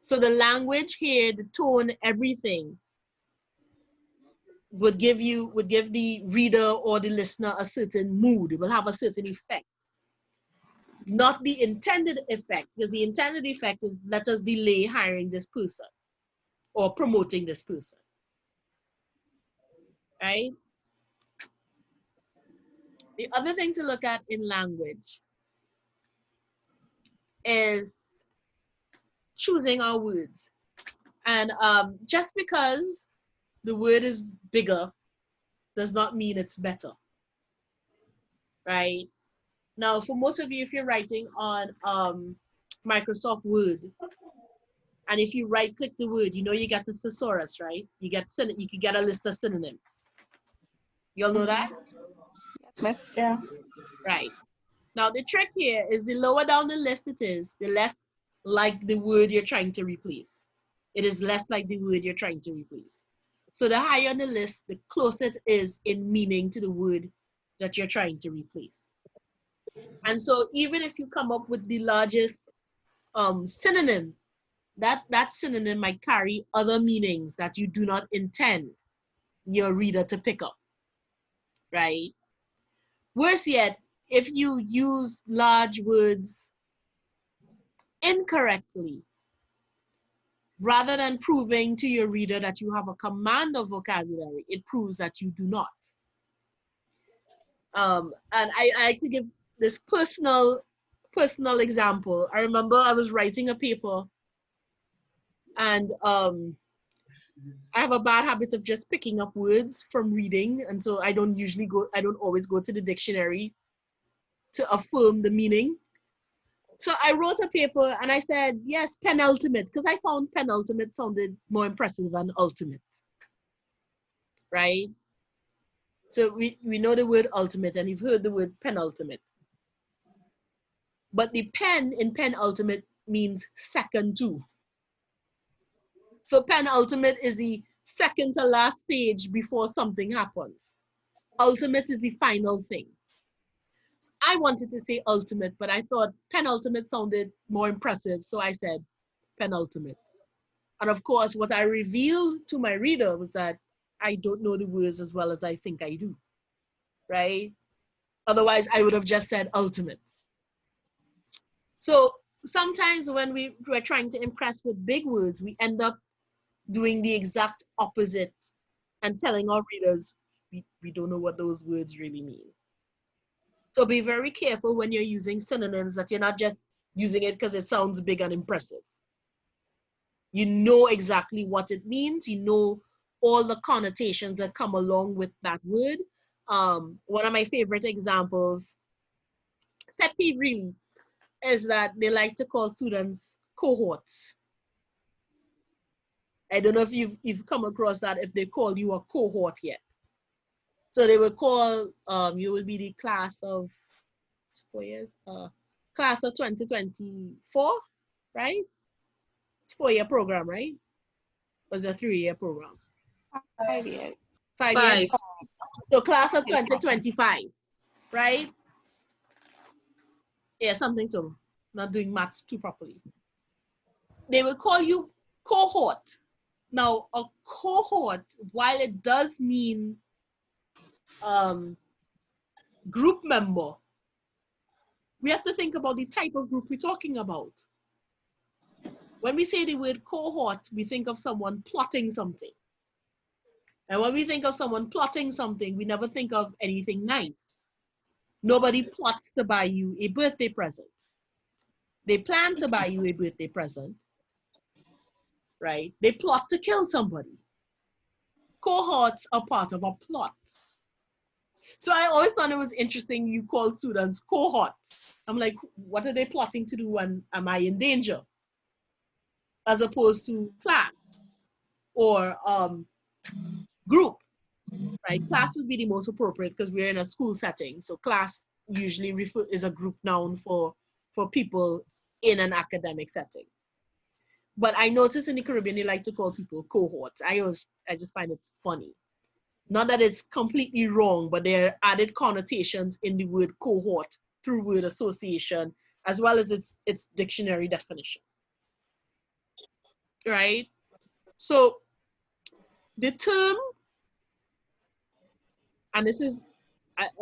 So the language here, the tone, everything would give the reader or the listener a certain mood. It will have a certain effect. Not the intended effect, because the intended effect is let us delay hiring this person or promoting this person. Right? The other thing to look at in language is choosing our words. And just because the word is bigger does not mean it's better. Right? Now, for most of you, if you're writing on Microsoft Word, and if you right-click the word, you get the thesaurus, right? You could get a list of synonyms. You all know that? Yes, miss. Yeah. Right. Now, the trick here is the lower down the list it is, the less like the word you're trying to replace. It is less like the word you're trying to replace. So the higher on the list, the closer it is in meaning to the word that you're trying to replace. And so even if you come up with the largest synonym, that synonym might carry other meanings that you do not intend your reader to pick up, right? Worse yet, if you use large words incorrectly, rather than proving to your reader that you have a command of vocabulary, it proves that you do not. And I could give this personal example. I remember I was writing a paper, and I have a bad habit of just picking up words from reading, and so I don't always go to the dictionary to affirm the meaning. So I wrote a paper and I said, yes, penultimate, because I found penultimate sounded more impressive than ultimate, right? So we know the word ultimate, and you've heard the word penultimate. But the pen in penultimate means second to. So penultimate is the second to last stage before something happens. Ultimate is the final thing. I wanted to say ultimate, but I thought penultimate sounded more impressive, so I said penultimate. And of course, what I revealed to my reader was that I don't know the words as well as I think I do, right? Otherwise, I would have just said ultimate. So sometimes when we're trying to impress with big words, we end up doing the exact opposite and telling our readers we don't know what those words really mean. So be very careful when you're using synonyms that you're not just using it because it sounds big and impressive. You know exactly what it means. You know all the connotations that come along with that word. One of my favorite examples, pet peeve really, is that they like to call students cohorts. I don't know if you've come across that, if they call you a cohort yet. So they will call, you will be the class of 4 years, class of 2024, right? It's 4-year program, right? Or is it a 3-year program? 5 years. 5 5. years? So class of 2025, right? Yeah, something so. Not doing maths too properly. They will call you cohort. Now, a cohort, while it does mean group member, we have to think about the type of group we're talking about. When we say the word cohort, we think of someone plotting something. And when we think of someone plotting something, we never think of anything nice. Nobody plots to buy you a birthday present. They plan to buy you a birthday present, right? They plot to kill somebody. Cohorts are part of a plot. So I always thought it was interesting you call students cohorts. I'm like, what are they plotting to do, and am I in danger? As opposed to class or group, right? Class would be the most appropriate because we're in a school setting. So class usually is a group noun for people in an academic setting. But I notice in the Caribbean, they like to call people cohorts. I just find it funny. Not that it's completely wrong, but there are added connotations in the word cohort through word association, as well as its dictionary definition, right? So the term, and this is,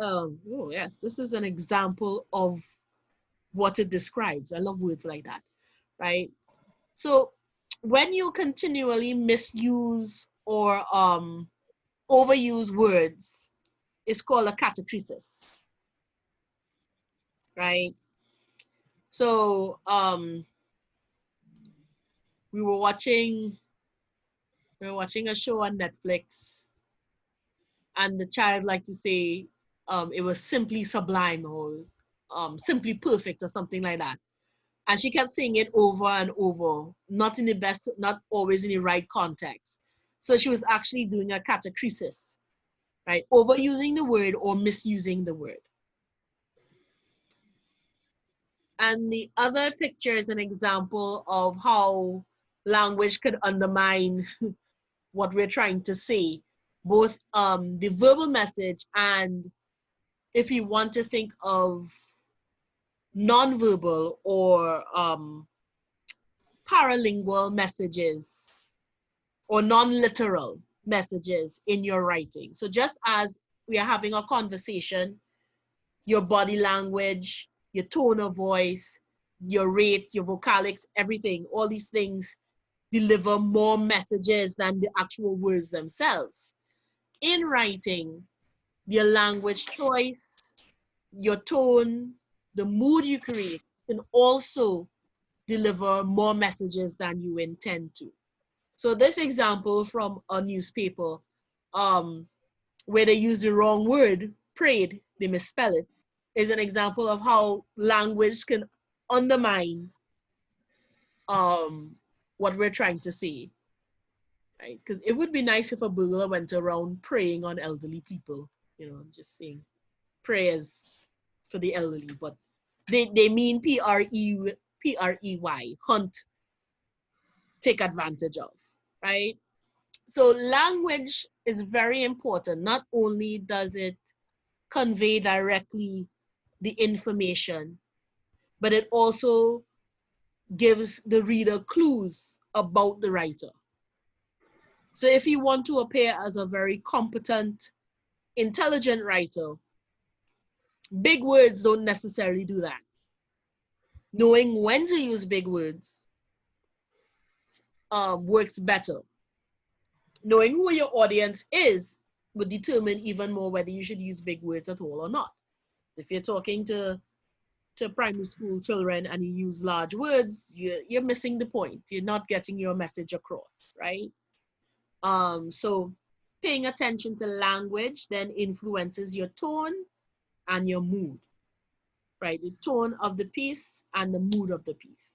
oh yes, this is an example of what it describes. I love words like that, right? So when you continually misuse or overuse words, it's called a catachresis, right? So we were watching a show on Netflix, and the child liked to say it was simply sublime or simply perfect or something like that. And she kept saying it over and over, not always in the right context. So she was actually doing a catachresis, right? Overusing the word or misusing the word. And the other picture is an example of how language could undermine what we're trying to say, both the verbal message and if you want to think of nonverbal or paralingual messages or non-literal messages in your writing. So just as we are having a conversation, your body language, your tone of voice, your rate, your vocalics, everything, all these things deliver more messages than the actual words themselves. In writing, your language choice, your tone, the mood you create can also deliver more messages than you intend to. So this example from a newspaper, where they use the wrong word, prayed, they misspell it, is an example of how language can undermine what we're trying to say, right? Because it would be nice if a burglar went around preying on elderly people, you know, just saying prayers for the elderly, but they mean P-R-E-Y, hunt, take advantage of, right? So language is very important. Not only does it convey directly the information, but it also gives the reader clues about the writer. So if you want to appear as a very competent, intelligent writer, big words don't necessarily do that. Knowing when to use big words works better. Knowing who your audience is would determine even more whether you should use big words at all or not. If you're talking to primary school children and you use large words, you're missing the point. You're not getting your message across, right? So paying attention to language then influences your tone and your mood, right? The tone of the piece and the mood of the piece.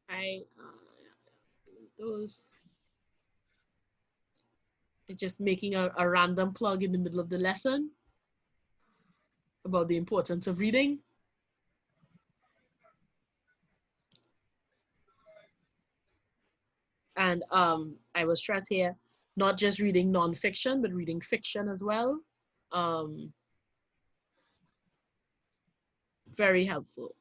Right? Those. Just making a random plug in the middle of the lesson about the importance of reading. And I will stress here, not just reading nonfiction, but reading fiction as well. Very helpful.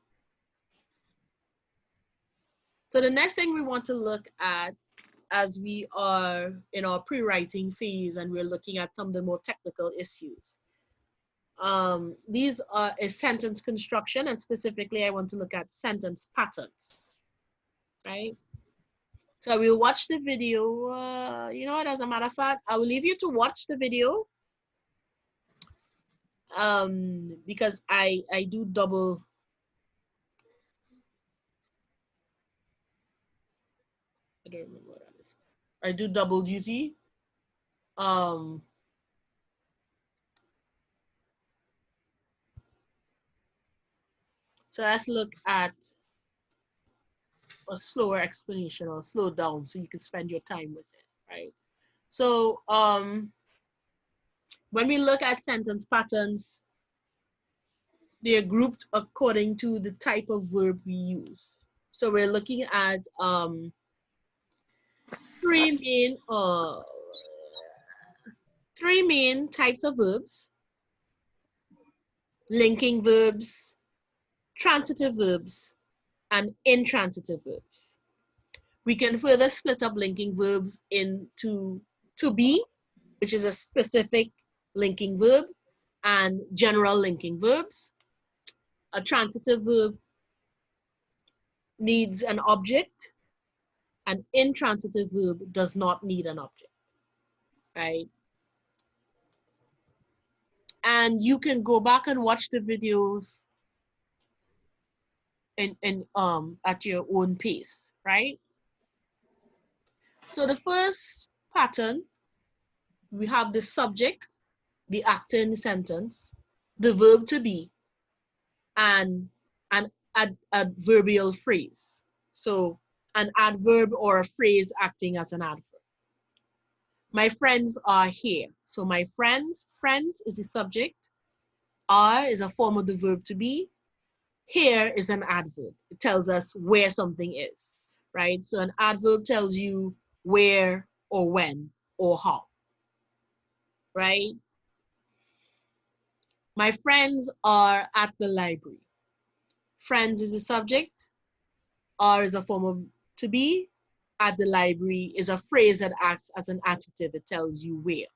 So the next thing we want to look at as we are in our pre-writing phase and we're looking at some of the more technical issues. These are a sentence construction, and specifically I want to look at sentence patterns, right? So I will watch the video. You know what, as a matter of fact, I will leave you to watch the video because I do double. I don't remember what that is. I do double duty. So let's look at a slower explanation or slow down so you can spend your time with it, right? So when we look at sentence patterns, they are grouped according to the type of verb we use. So we're looking at three main types of verbs: linking verbs, transitive verbs, and intransitive verbs. We can further split up linking verbs into to be, which is a specific linking verb, and general linking verbs. A transitive verb needs an object. An intransitive verb does not need an object, right? And you can go back and watch the videos at your own pace, right? So the first pattern, we have the subject, the actor in the sentence, the verb to be, and an adverbial phrase. So an adverb or a phrase acting as an adverb. My friends are here. So my friends is the subject. Are is a form of the verb to be. Here is an adverb. It tells us where something is, right? So an adverb tells you where or when or how, right? My friends are at the library. Friends is the subject. are is a form of to be. At the library is a phrase that acts as an adjective. It tells you where.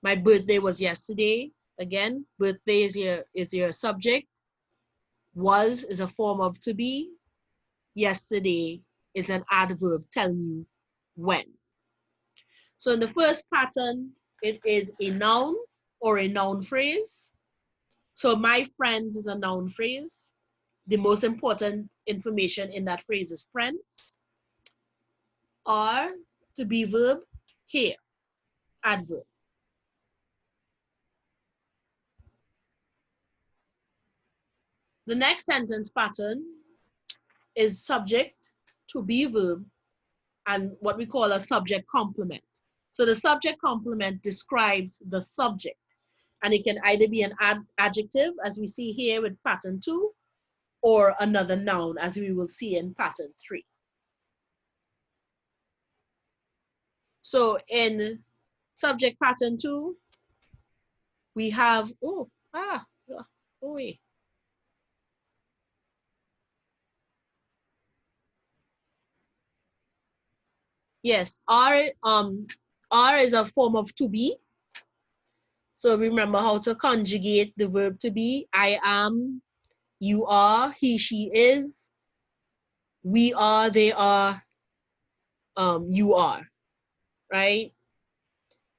My birthday was yesterday. Again, birthday is your subject. Was is a form of to be. Yesterday is an adverb telling you when. So in the first pattern, it is a noun or a noun phrase. So my friends is a noun phrase. The most important information in that phrase is friends. Are to be verb, here, adverb. The next sentence pattern is subject to be verb and what we call a subject complement. So the subject complement describes the subject, and it can either be an adjective, as we see here with pattern 2, or another noun, as we will see in pattern 3. So in subject pattern 2, we have, yes, are is a form of to be. So remember how to conjugate the verb to be. I am, you are, he, she is, we are, they are, you are, right?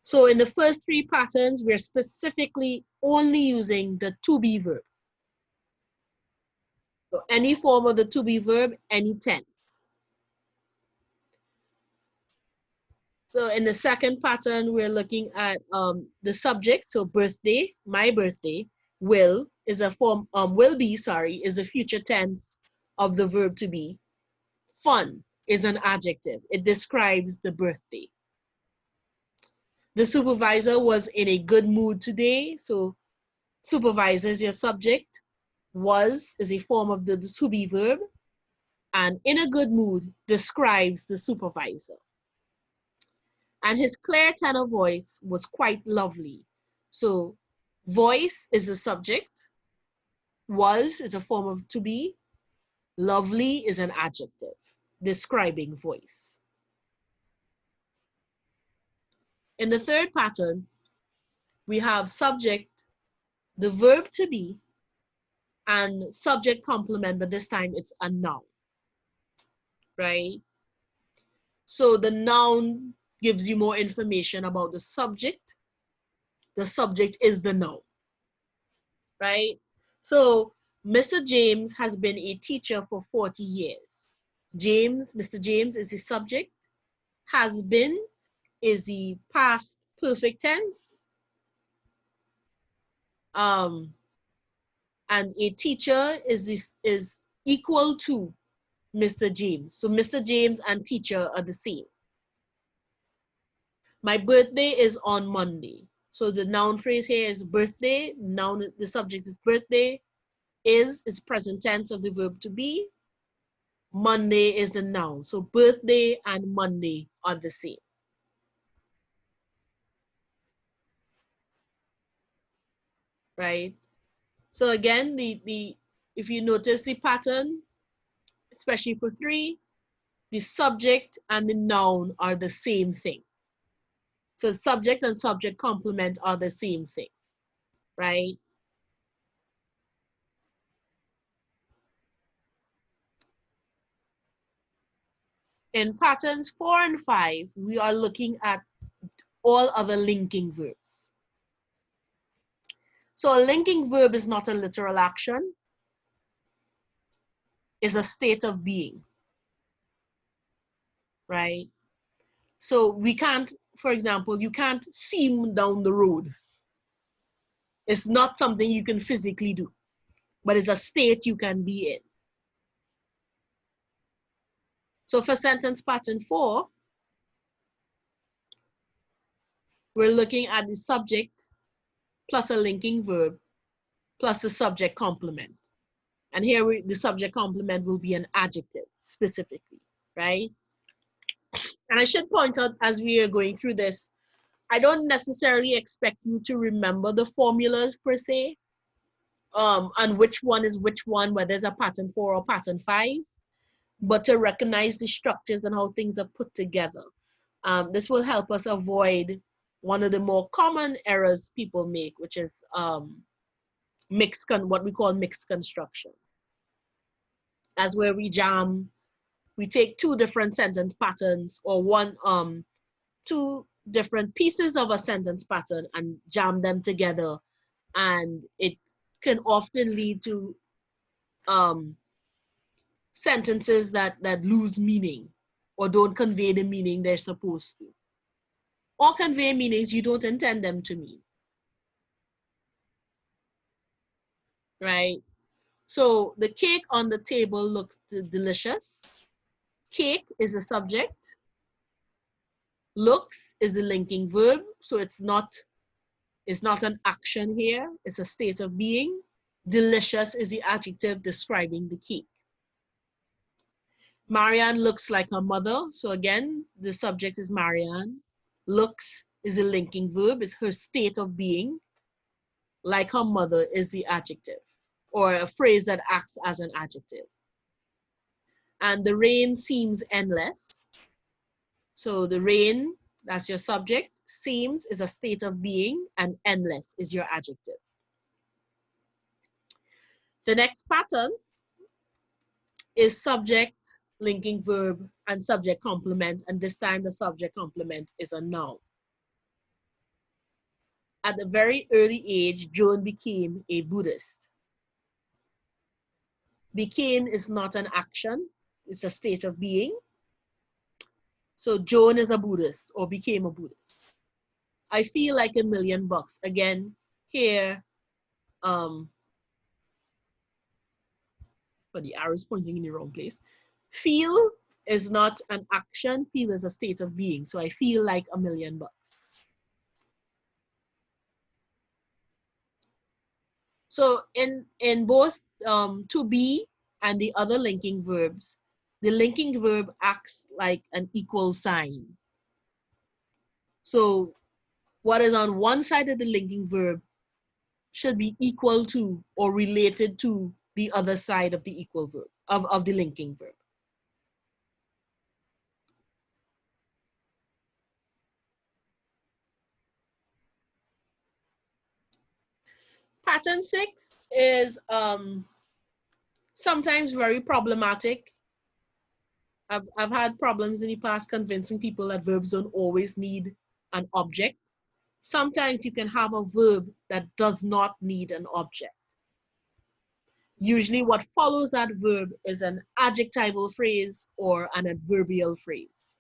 So in the first 3 patterns, we're specifically only using the to be verb. So any form of the to be verb, any tense. So in the second pattern, we're looking at the subject. So birthday, my birthday, will is a form, will be, sorry, is a future tense of the verb to be. Fun is an adjective. It describes the birthday. The supervisor was in a good mood today. So supervisor is your subject. Was is a form of the to be verb. And in a good mood describes the supervisor. And his clear tenor voice was quite lovely. So voice is a subject. Was is a form of to be. Lovely is an adjective describing voice. In the third pattern, we have subject, the verb to be, and subject complement, but this time it's a noun, right? So the noun gives you more information about the subject. The subject is the noun, right? So Mr. James has been a teacher for 40 years. James, Mr. James is the subject. Has been is the past perfect tense. And a teacher is equal to Mr. James. So Mr. James and teacher are the same. My birthday is on Monday. So the noun phrase here is birthday. Noun, the subject is birthday. Is present tense of the verb to be. Monday is the noun. So birthday and Monday are the same. Right? So again, if you notice the pattern, especially for 3, the subject and the noun are the same thing. So subject and subject complement are the same thing, right? In patterns 4 and 5, we are looking at all other linking verbs. So a linking verb is not a literal action, it's a state of being, right? So we can't, for example, you can't seam down the road. It's not something you can physically do, but it's a state you can be in. So for sentence pattern 4, we're looking at the subject plus a linking verb plus the subject complement. And here the subject complement will be an adjective specifically, right? And I should point out as we are going through this, I don't necessarily expect you to remember the formulas per se. and which one is which one, whether it's a pattern 4 or pattern 5, but to recognize the structures and how things are put together. This will help us avoid one of the more common errors people make, which is what we call mixed construction. As where we take two different sentence patterns or two different pieces of a sentence pattern and jam them together, and it can often lead to sentences that lose meaning or don't convey the meaning they're supposed to, or convey meanings you don't intend them to mean, right? So the cake on the table looks delicious. Cake is a subject. Looks is a linking verb, so it's not an action here, it's a state of being. Delicious is the adjective describing the cake. Marianne looks like her mother, so again, the subject is Marianne. Looks is a linking verb, it's her state of being. Like her mother is the adjective, or a phrase that acts as an adjective. And the rain seems endless. So the rain, that's your subject. Seems is a state of being, and endless is your adjective. The next pattern is subject, linking verb, and subject complement, and this time the subject complement is a noun. At a very early age, Joan became a Buddhist. Became is not an action, it's a state of being. So Joan is a Buddhist or became a Buddhist. I feel like $1,000,000. Again, here, but the arrow is pointing in the wrong place. Feel is not an action, feel is a state of being. So I feel like $1,000,000. So in both to be and the other linking verbs, the linking verb acts like an equal sign. So what is on one side of the linking verb should be equal to or related to the other side of the equal verb, of the linking verb. Pattern 6 is sometimes very problematic. I've had problems in the past convincing people that verbs don't always need an object. Sometimes you can have a verb that does not need an object. Usually what follows that verb is an adjectival phrase or an adverbial phrase.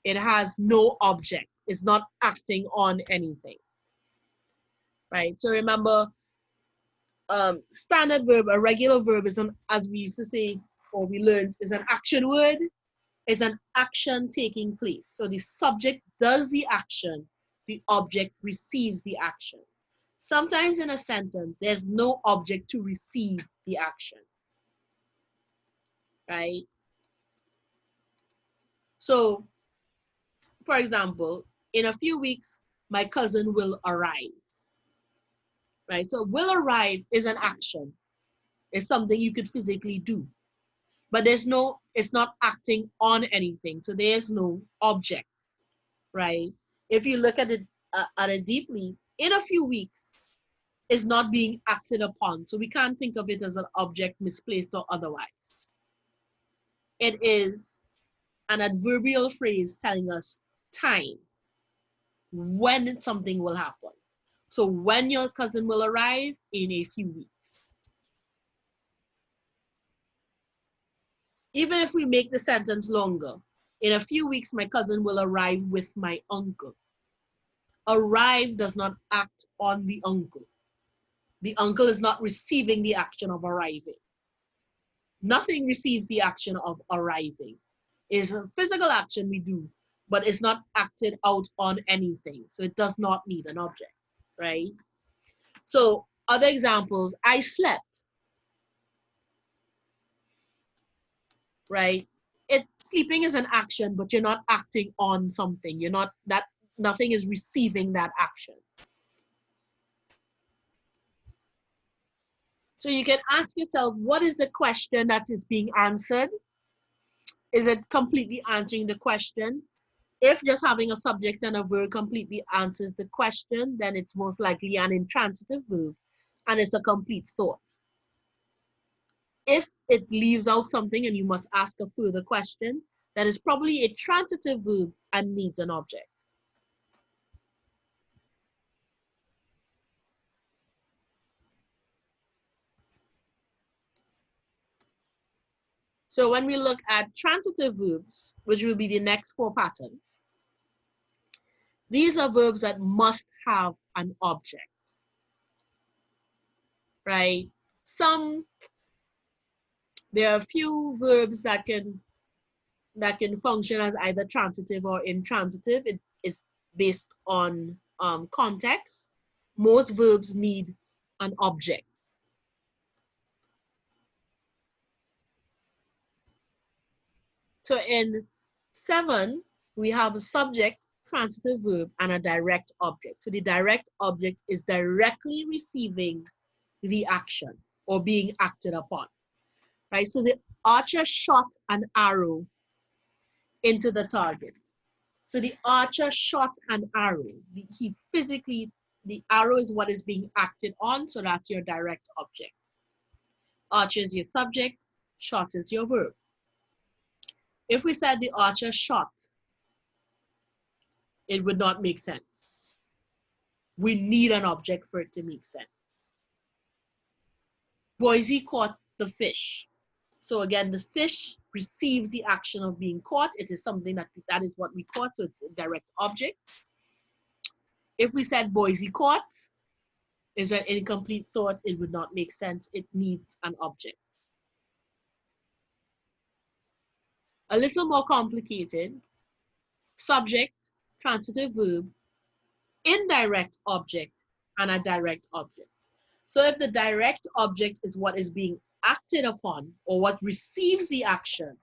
It has no object. It's not acting on anything, right? So remember, standard verb, a regular verb is as we used to say, or we learned, is an action word. It's an action taking place. So the subject does the action, the object receives the action. Sometimes in a sentence, there's no object to receive the action, right? So, for example, in a few weeks, my cousin will arrive, right? So will arrive is an action. It's something you could physically do, but it's not acting on anything. So there's no object, right? If you look at it deeply, in a few weeks, is not being acted upon. So we can't think of it as an object misplaced or otherwise. It is an adverbial phrase telling us time, when something will happen. So when your cousin will arrive, in a few weeks. Even if we make the sentence longer, in a few weeks, my cousin will arrive with my uncle. Arrive does not act on the uncle. The uncle is not receiving the action of arriving. Nothing receives the action of arriving. It's a physical action we do, but it's not acted out on anything. So it does not need an object, right? So other examples, I slept, right? Sleeping is an action, but you're not acting on something. Nothing is receiving that action. So you can ask yourself, what is the question that is being answered? Is it completely answering the question? If just having a subject and a verb completely answers the question, then it's most likely an intransitive verb and it's a complete thought. If it leaves out something and you must ask a further question, then it's probably a transitive verb and needs an object. So when we look at transitive verbs, which will be the next 4 patterns, these are verbs that must have an object, right? There are a few verbs that can function as either transitive or intransitive. It is based on context. Most verbs need an object. So in 7, we have a subject, transitive verb, and a direct object. So the direct object is directly receiving the action or being acted upon, right? So the archer shot an arrow into the target. So the archer shot an arrow. The arrow is what is being acted on, so that's your direct object. Archer is your subject, shot is your verb. If we said the archer shot, it would not make sense. We need an object for it to make sense. Boise caught the fish. So again, the fish receives the action of being caught. It is something that is what we caught, so it's a direct object. If we said Boise caught, is an incomplete thought. It would not make sense. It needs an object. A little more complicated. Subject, transitive verb, indirect object, and a direct object. So if the direct object is what is being acted upon or what receives the action,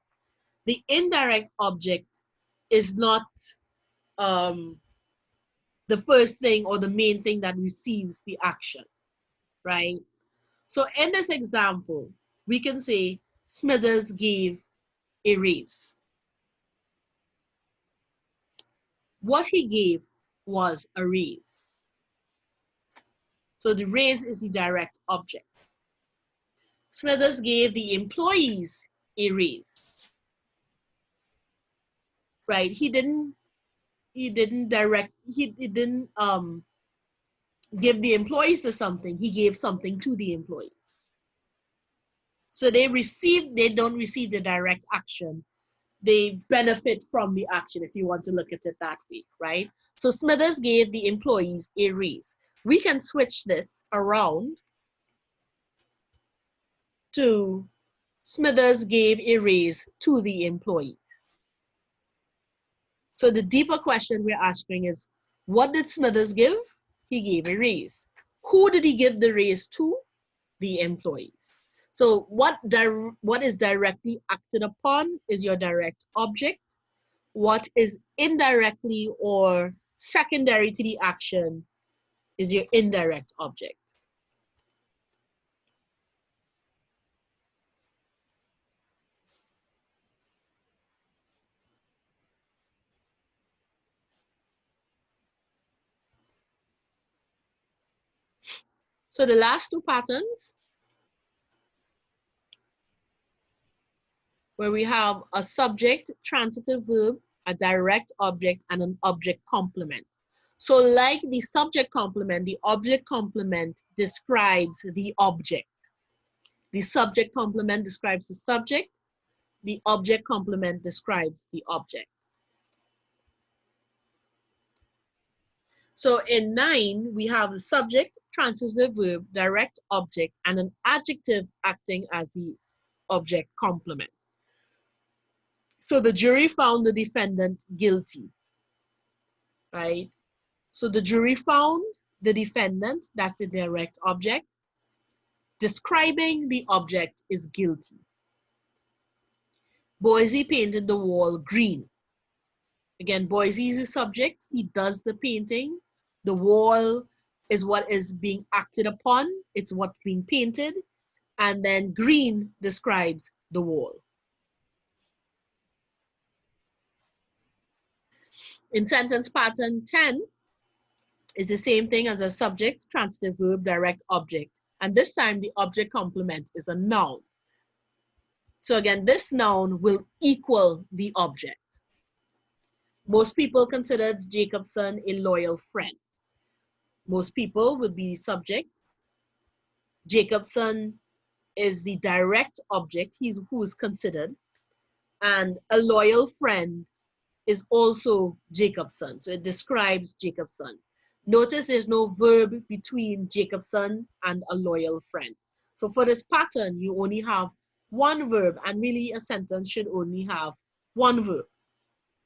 the indirect object is not the first thing or the main thing that receives the action, right? So in this example, we can say Smithers gave a raise. What he gave was a raise. So the raise is the direct object. Smithers gave the employees a raise. Right? He didn't give the employees to something. He gave something to the employees. So they don't receive the direct action. They benefit from the action, if you want to look at it that way, right? So Smithers gave the employees a raise. We can switch this around to Smithers gave a raise to the employees. So the deeper question we're asking is, what did Smithers give? He gave a raise. Who did he give the raise to? The employees. So what is directly acted upon is your direct object. What is indirectly or secondary to the action is your indirect object. So the last 2 patterns, where we have a subject, transitive verb, a direct object, and an object complement. So like the subject complement, the object complement describes the object. The subject complement describes the subject. The object complement describes the object. So in 9, we have the subject, transitive verb, direct object, and an adjective acting as the object complement. So the jury found the defendant guilty, right? So the jury found the defendant, that's the direct object. Describing the object is guilty. Boise painted the wall green. Again, Boise is the subject. He does the painting. The wall is what is being acted upon. It's what's being painted. and then green describes the wall. In sentence pattern 10, it's the same thing as a subject, transitive verb, direct object. And this time the object complement is a noun. So again, this noun will equal the object. Most people consider Jacobson a loyal friend. Most people would be subject. Jacobson is the direct object, he's who is considered. And a loyal friend is also Jacobson. So it describes Jacobson. Notice there's no verb between Jacobson and a loyal friend. So for this pattern, you only have one verb, and really a sentence should only have one verb,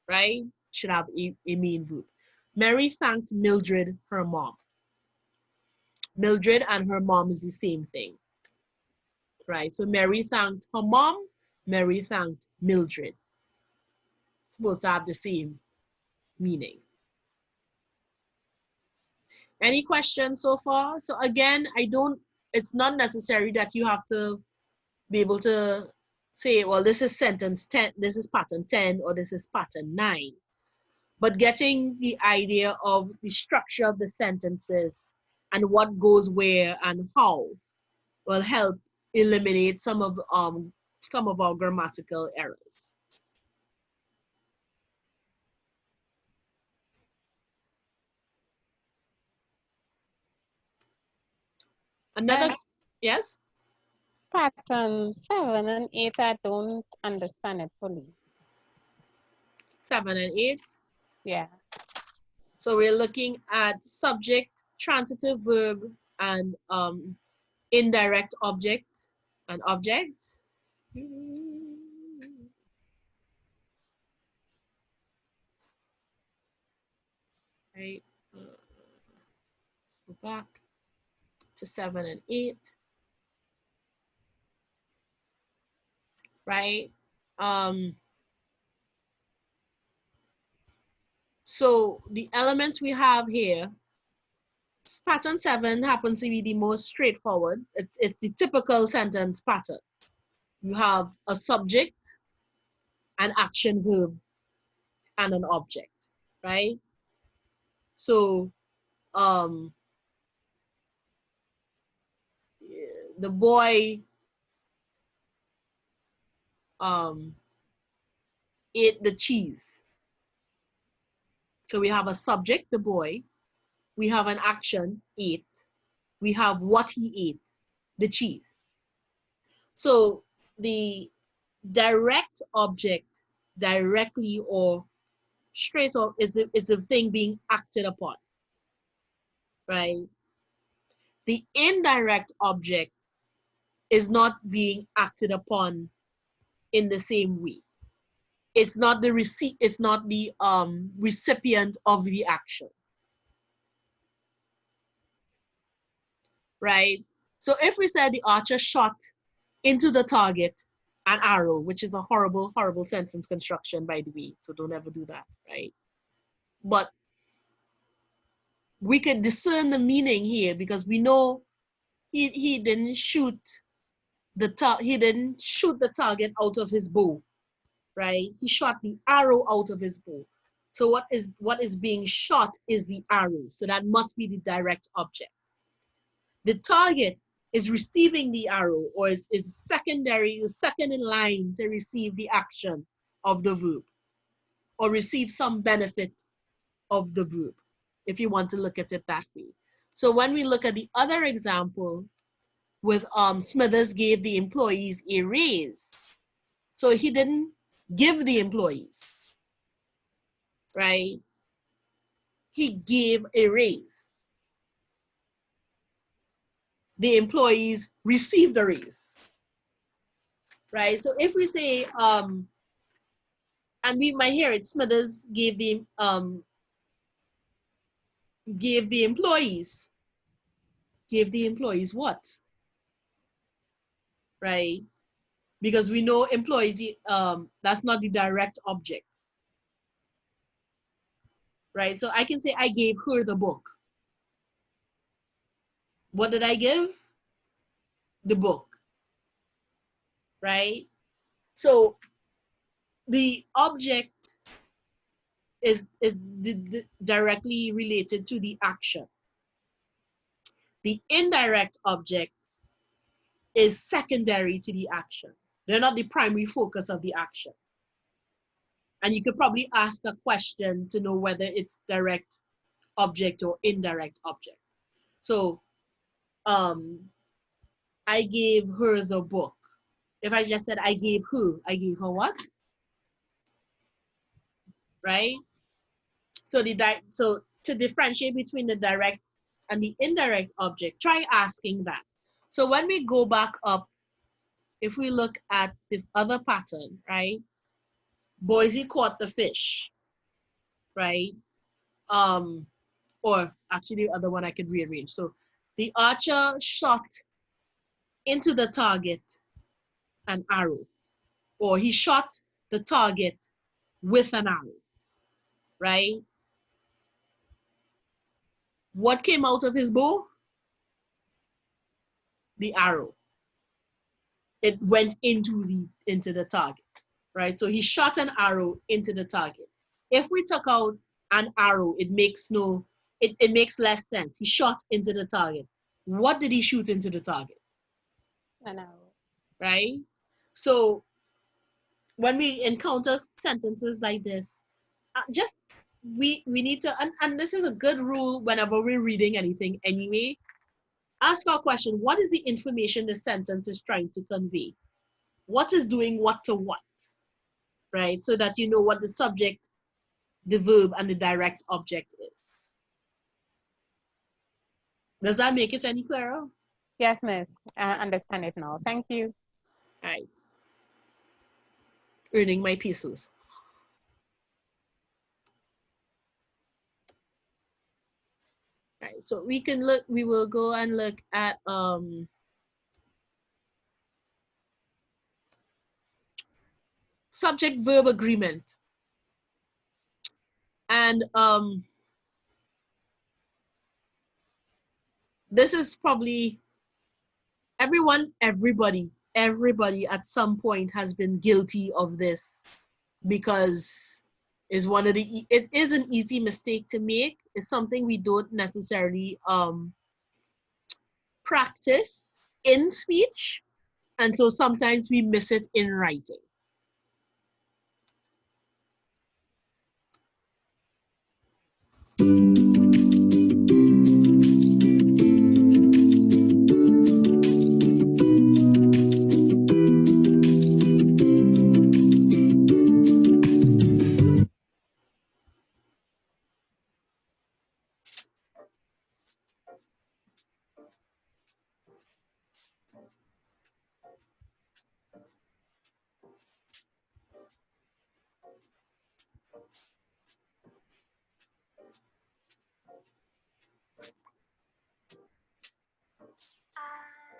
right? Should have a main verb. Mary thanked Mildred, her mom. Mildred and her mom is the same thing, right? So Mary thanked her mom, Mary thanked Mildred. It's supposed to have the same meaning. Any questions so far? So again, it's not necessary that you have to be able to say, well, this is sentence 10, this is pattern 10, or this is pattern 9. But getting the idea of the structure of the sentences and what goes where and how will help eliminate some of our grammatical errors. Another, yes? Pattern 7 and 8, I don't understand it fully. 7 and 8. Yeah. So we're looking at subject, transitive verb, and indirect object and object. Right. Go back to 7 and 8. Right. So the elements we have here, pattern 7 happens to be the most straightforward. It's the typical sentence pattern. You have a subject, an action verb, and an object, right? So the boy ate the cheese. So we have a subject, the boy. We have an action, ate. We have what he ate, the cheese. So the direct object, directly or straight off, is the thing being acted upon, right? The indirect object is not being acted upon in the same way. It's not the recipient of the action, right? So if we said the archer shot into the target an arrow, which is a horrible, horrible sentence construction, by the way, so don't ever do that, right? But we could discern the meaning here because we know he didn't shoot the target out of his bow, right? He shot the arrow out of his bow. So what is being shot is the arrow. So that must be the direct object. The target is receiving the arrow, or is second in line to receive the action of the verb, or receive some benefit of the verb, if you want to look at it that way. So when we look at the other example with Smithers gave the employees a raise. So he didn't give the employees, right? He gave a raise. The employees received a raise, right? So if we say, and we might hear it, Smithers gave the employees what? Right? Because we know employees, that's not the direct object. Right? So I can say I gave her the book. What did I give? The book. right? So the object is directly related to the action. The indirect object is secondary to the action. They're not the primary focus of the action. And you could probably ask a question to know whether it's direct object or indirect object. So I gave her the book. If I just said I gave her what? Right? So so to differentiate between the direct and the indirect object, try asking that. So when we go back up, if we look at the other pattern, right? Boise caught the fish, right? Or actually the other one I could rearrange. So the archer shot into the target an arrow, or he shot the target with an arrow, right? What came out of his bow? The arrow. It went into the target, right? So he shot an arrow into the target. If we took out an arrow, it makes less sense. He shot into the target. What did he shoot into the target? An arrow. Right? So when we encounter sentences like this, just we need to, and this is a good rule whenever we're reading anything anyway, ask our question, what is the information the sentence is trying to convey? What is doing what to what? Right? So that you know what the subject, the verb, and the direct object is. Does that make it any clearer? Yes, miss. I understand it now. Thank you. All right. Earning my pesos. All right, so we will go and look at subject verb agreement. And this is probably everybody at some point has been guilty of this, because it is an easy mistake to make. It's something we don't necessarily practice in speech, and so sometimes we miss it in writing.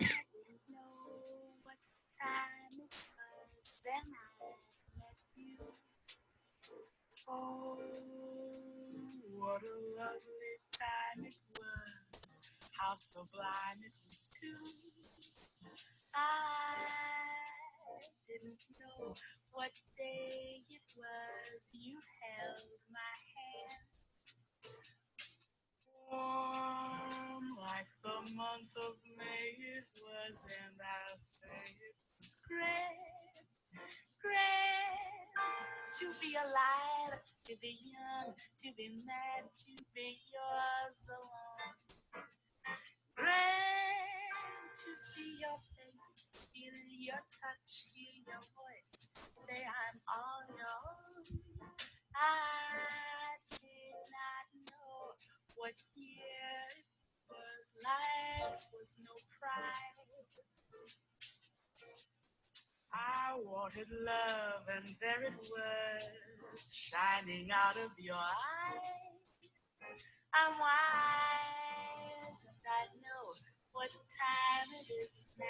I didn't know what time it was when I met you. Oh, what a lovely time it was. How sublime it was too. I didn't know what day it was. You held my hand. Warm like the month of May it was, and I'll say it was great, great to be alive, to be young, to be mad, to be yours alone. Great to see your face, feel your touch, hear your voice, say I'm all yours. I did not know what year it was. Life was no prize. I wanted love, and there it was, shining out of your eyes. I'm wise, and I know what time it is now.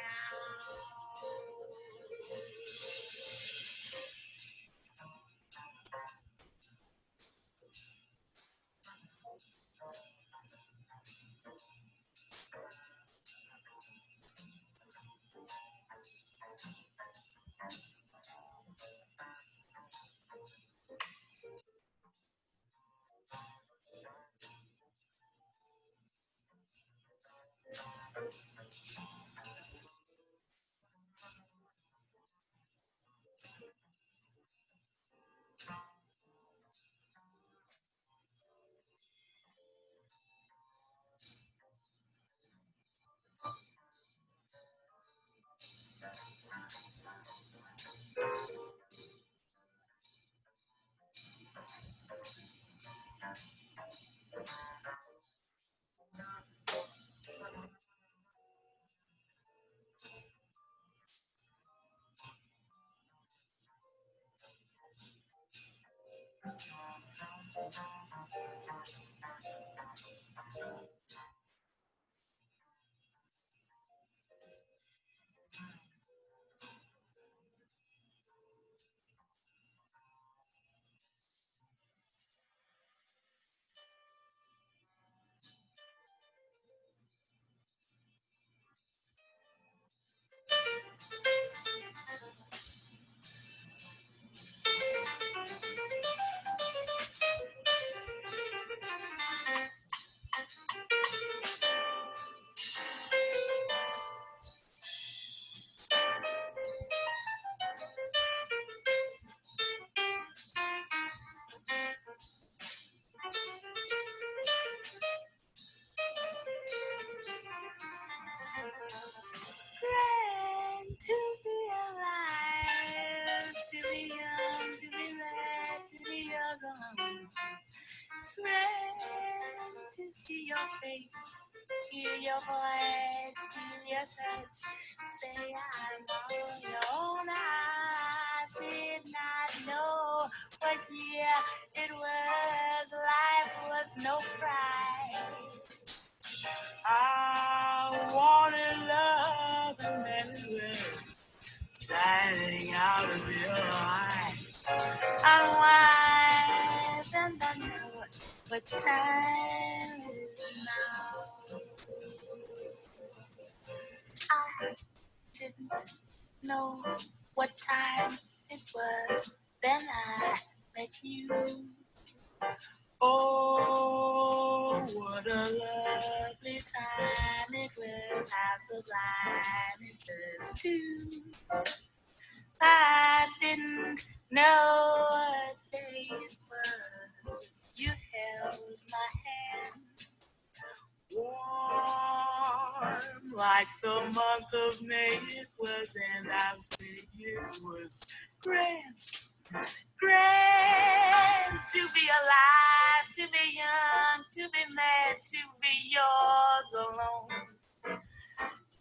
your face, hear your voice, feel your touch. Say I'm all your own. I did not know what year it was. Life was no prize. I wanted love and then it was shining out of your eyes. I'm wise and I know what time it is now. I didn't know what time it was. Then I met you. Oh, what a lovely time it was. How sublime it was too. I didn't know what day it was. You held my hand. Warm like the month of May it was, and I would say it was grand, grand to be alive, to be young, to be mad, to be yours alone.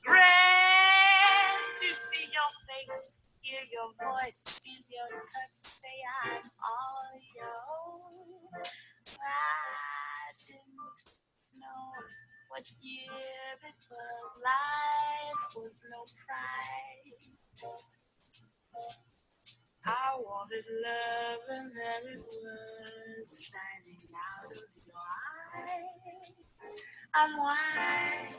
Grand to see your face, hear your voice, feel your touch, say I'm all your own. I didn't know what year it was. Life was no prize. I wanted love and there it was, shining out of your eyes. I'm wise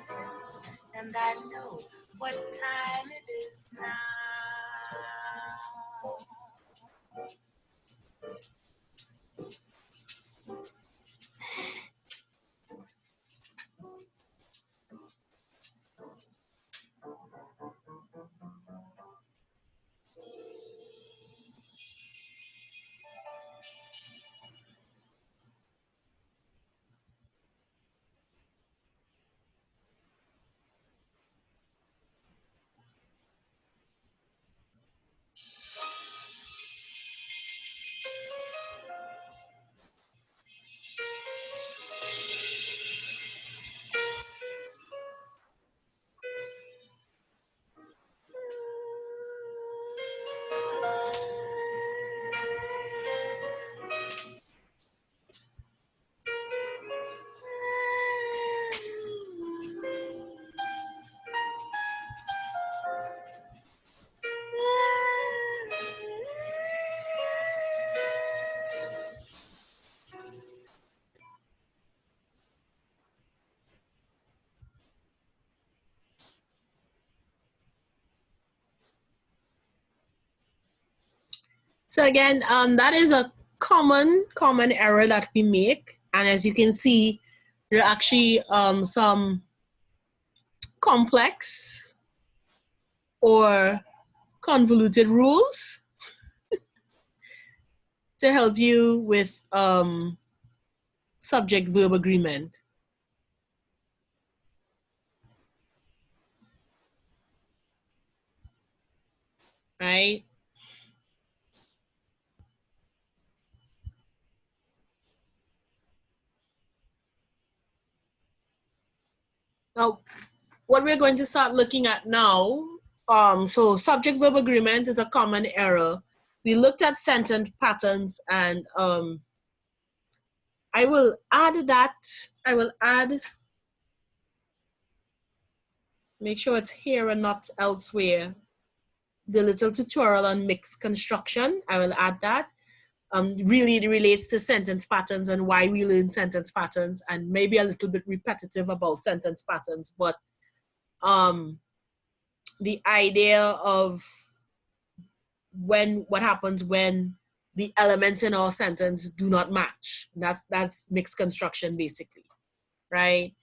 and I know what time it is now. So again, that is a common error that we make. And as you can see, there are actually some complex or convoluted rules to help you with subject-verb agreement. Right? Now, what we're going to start looking at now, so subject-verb agreement is a common error. We looked at sentence patterns, and I will add, make sure it's here and not elsewhere, the little tutorial on mixed construction. I will add that. Really it relates to sentence patterns and why we learn sentence patterns, and maybe a little bit repetitive about sentence patterns, but the idea of what happens when the elements in our sentence do not match. That's mixed construction basically, right?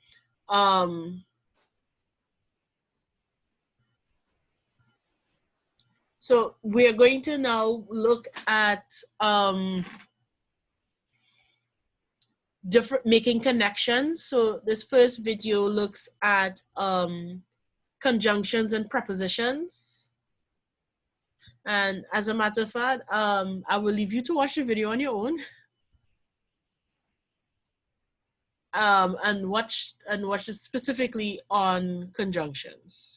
So we're going to now look at different making connections. So this first video looks at conjunctions and prepositions. And as a matter of fact, I will leave you to watch the video on your own. and watch it specifically on conjunctions.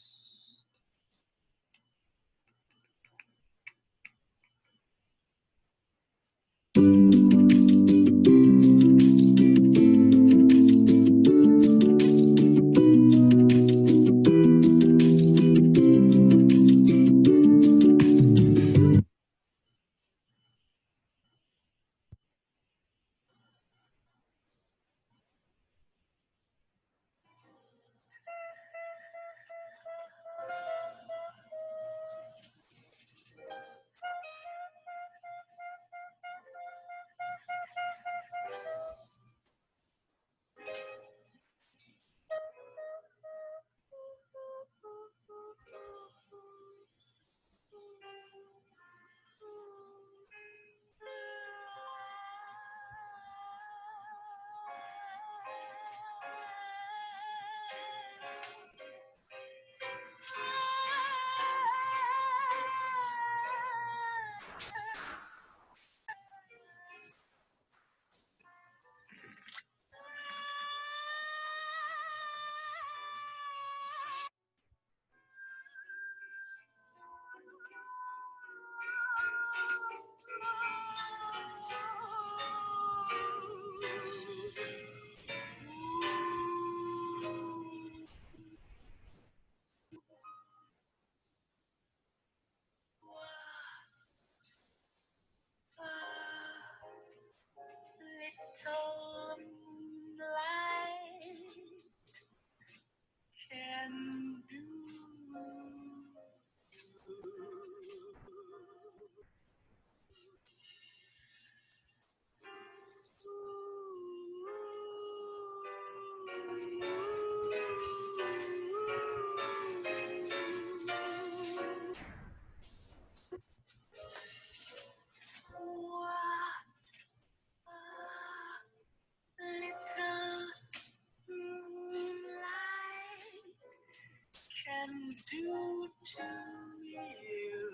Little moonlight can do. Little moonlight can do to you.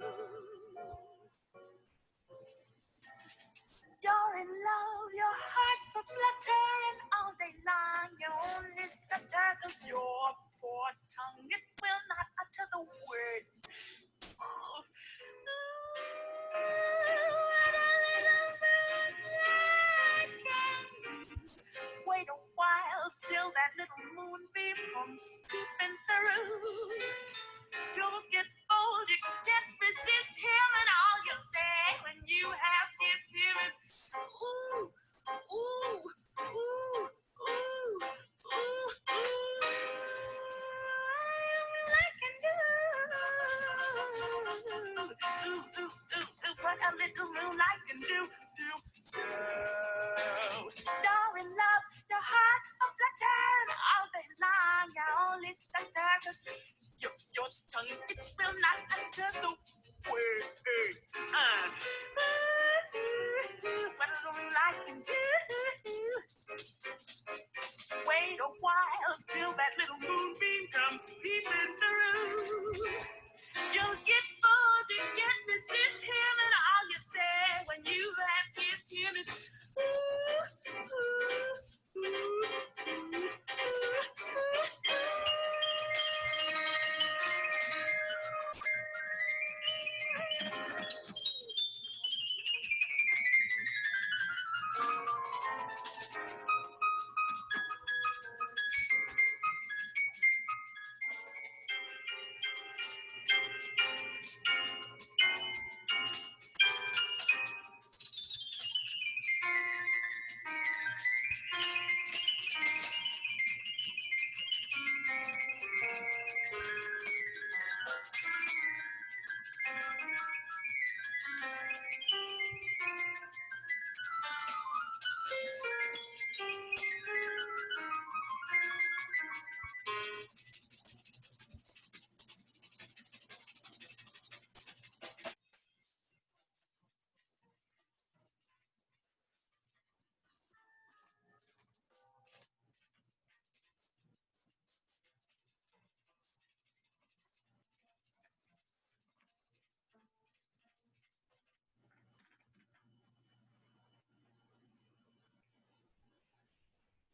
You're in love, your heart's a flutter, and all day long you only stutter, 'cause your poor tongue, it will not utter the words. Oh, what a little moonlight can do. Wait a while till that little moonbeam comes peeping through. You'll get bold, you can't resist him, and all you'll say when you have kissed him is, ooh, ooh, ooh, ooh, ooh, ooh, I can do. Ooh, ooh, ooh, ooh, what a little moonlight can do. You're in love, your heart's a flutter, all day long you only stutter, 'cause your tongue, it will not utter the words. What a little moonlight can do. Wait a while till that little moonbeam comes peeping through. You'll get bored, you can't resist him, and all you say when you have kissed him is, ooh, ooh, ooh, ooh, ooh,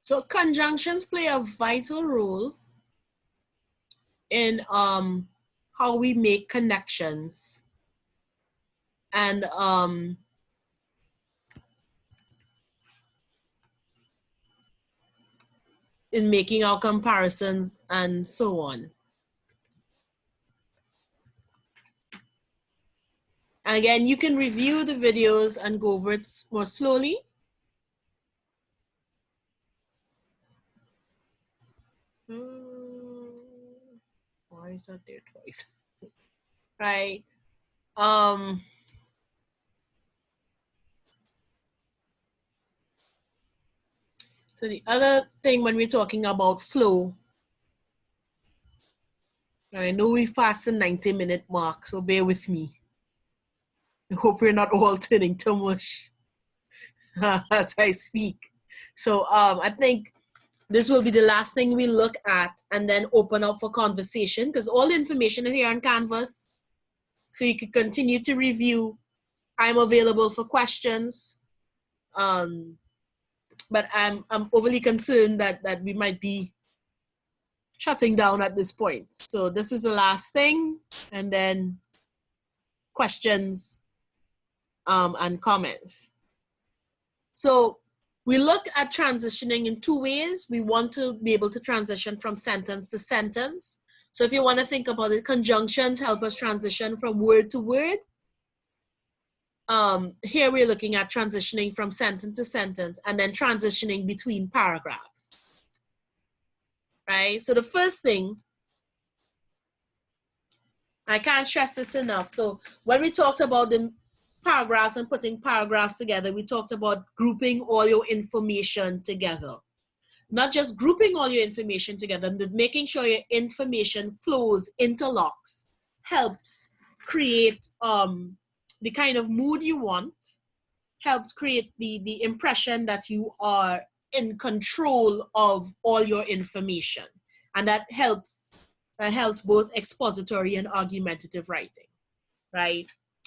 So conjunctions play a vital role in how we make connections and in making our comparisons and so on. And again, you can review the videos and go over it more slowly. Why is that there twice? Right. So the other thing when we're talking about flow, and I know we've passed the 90-minute mark, so bear with me. I hope we're not all turning to mush as I speak. So I think this will be the last thing we look at and then open up for conversation, because all the information is here on Canvas. So you can continue to review. I'm available for questions. But I'm overly concerned that we might be shutting down at this point. So this is the last thing, and then questions and comments. So we look at transitioning in two ways. We want to be able to transition from sentence to sentence. So if you want to think about it, conjunctions help us transition from word to word. Here we're looking at transitioning from sentence to sentence and then transitioning between paragraphs. Right? So the first thing, I can't stress this enough. So when we talked about the paragraphs and putting paragraphs together, we talked about grouping all your information together. Not just grouping all your information together, but making sure your information flows, interlocks, helps create the kind of mood you want, helps create the impression that you are in control of all your information. And that helps both expository and argumentative writing, right?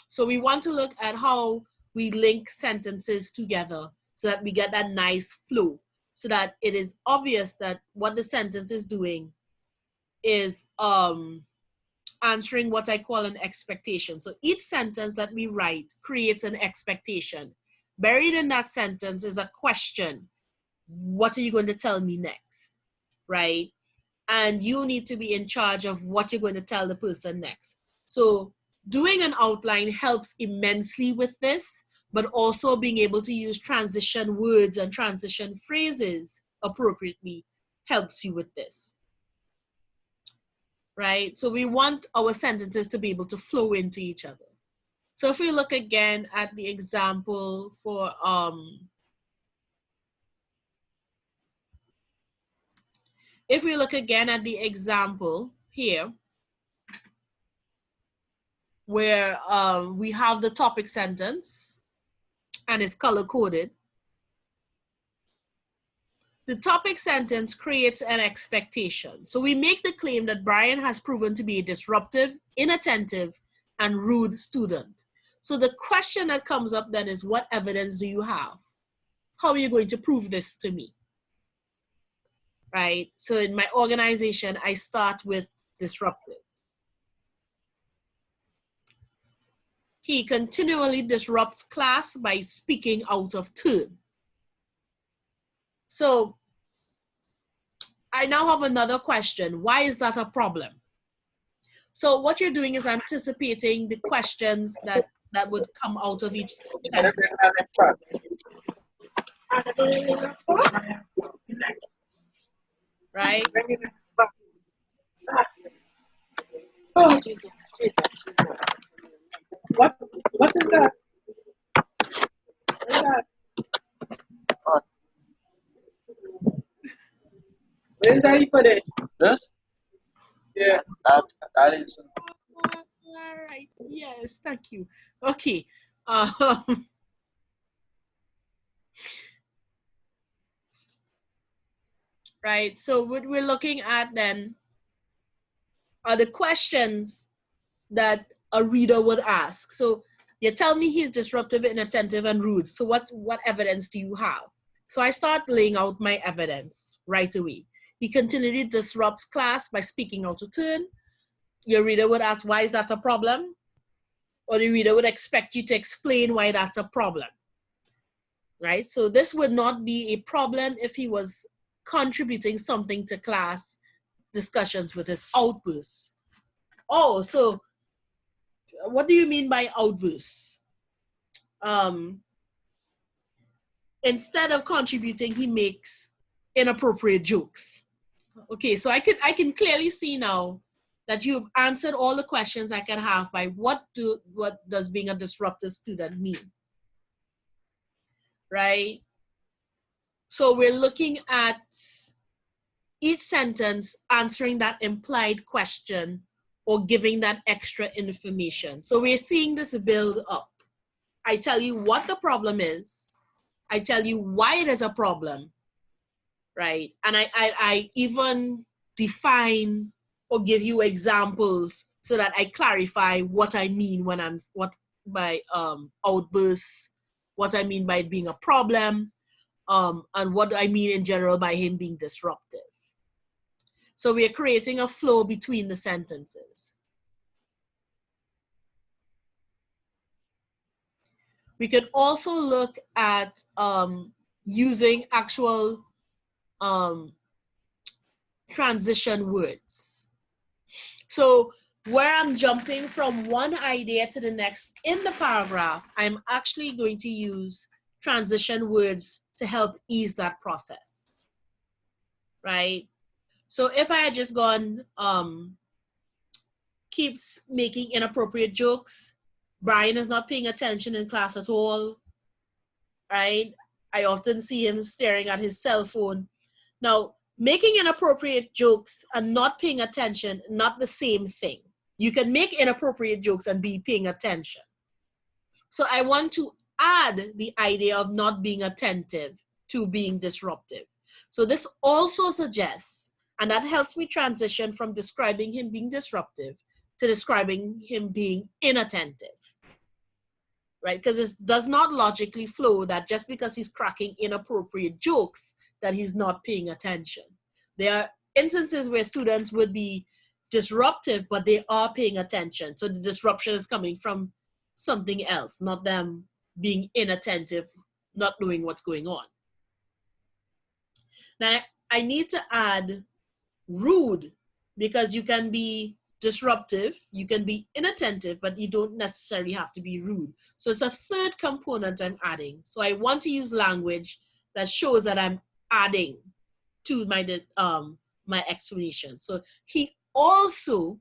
So we want to look at how we link sentences together so that we get that nice flow, so that it is obvious that what the sentence is doing is answering what I call an expectation. So each sentence that we write creates an expectation. Buried in that sentence is a question. What are you going to tell me next, right? And you need to be in charge of what you're going to tell the person next. So doing an outline helps immensely with this, but also being able to use transition words and transition phrases appropriately helps you with this, right? So we want our sentences to be able to flow into each other. So if we look again at the example for, if we look again at the example here, where we have the topic sentence and it's color coded. The topic sentence creates an expectation. So we make the claim that Brian has proven to be a disruptive, inattentive, and rude student. So the question that comes up then is, what evidence do you have? How are you going to prove this to me? Right? So in my organization, I start with disruptive. He continually disrupts class by speaking out of turn. So I now have another question. Why is that a problem? So what you're doing is anticipating the questions that would come out of each sentence. Right? Oh, Jesus, Jesus, Jesus. What is that? What is that? Where is that you put it? This? Yeah. I didn't see. All right. Yes, thank you. Okay. Right. So what we're looking at then are the questions that a reader would ask. So you tell me he's disruptive, inattentive, and rude. So what evidence do you have? So I start laying out my evidence right away. He continually disrupts class by speaking out of turn. Your reader would ask, why is that a problem? Or the reader would expect you to explain why that's a problem, right? So this would not be a problem if he was contributing something to class discussions with his outbursts. Oh, so what do you mean by outbursts? Instead of contributing, he makes inappropriate jokes. Okay, so I can clearly see now that you've answered all the questions I can have by what does being a disruptive student mean, right? So we're looking at each sentence answering that implied question or giving that extra information. So we're seeing this build up. I tell you what the problem is. I tell you why it is a problem, right? And I even define or give you examples so that I clarify what I mean when what by outbursts, what I mean by it being a problem, and what I mean in general by him being disruptive. So we are creating a flow between the sentences. We could also look at using actual transition words. So where I'm jumping from one idea to the next in the paragraph, I'm actually going to use transition words to help ease that process, right? So if I had just gone, keeps making inappropriate jokes, Brian is not paying attention in class at all, right? I often see him staring at his cell phone. Now, making inappropriate jokes and not paying attention, not the same thing. You can make inappropriate jokes and be paying attention. So I want to add the idea of not being attentive to being disruptive. So this also suggests, and that helps me transition from describing him being disruptive to describing him being inattentive, right? Because it does not logically flow that just because he's cracking inappropriate jokes that he's not paying attention. There are instances where students would be disruptive, but they are paying attention. So the disruption is coming from something else, not them being inattentive, not knowing what's going on. Now, I need to add rude, because you can be disruptive, you can be inattentive, but you don't necessarily have to be rude. So it's a third component I'm adding. So I want to use language that shows that I'm adding to my explanation. So he also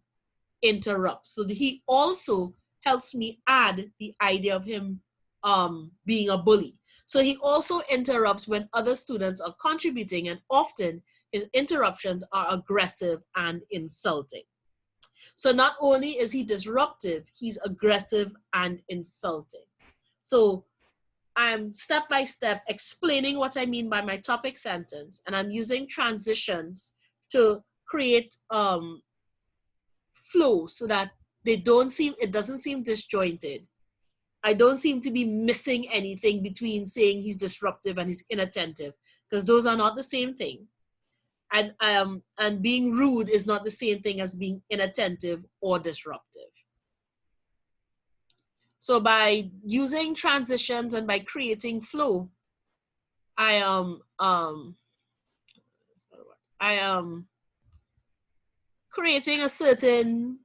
interrupts. So he also helps me add the idea of him being a bully. So he also interrupts when other students are contributing, and often his interruptions are aggressive and insulting. So not only is he disruptive, he's aggressive and insulting. So I'm step by step explaining what I mean by my topic sentence, and I'm using transitions to create flow so that it doesn't seem disjointed. I don't seem to be missing anything between saying he's disruptive and he's inattentive, because those are not the same thing. And being rude is not the same thing as being inattentive or disruptive. So by using transitions and by creating flow, I am creating a certain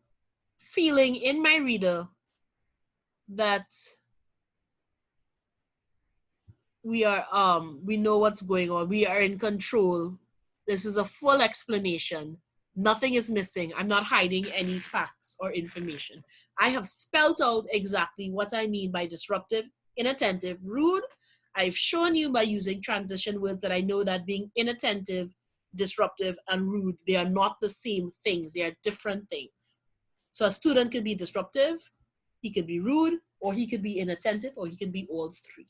feeling in my reader that we know what's going on. We are in control. This is a full explanation. Nothing is missing. I'm not hiding any facts or information. I have spelled out exactly what I mean by disruptive, inattentive, rude. I've shown you by using transition words that I know that being inattentive, disruptive, and rude, they are not the same things. They are different things. So a student could be disruptive, he could be rude, or he could be inattentive, or he could be all three.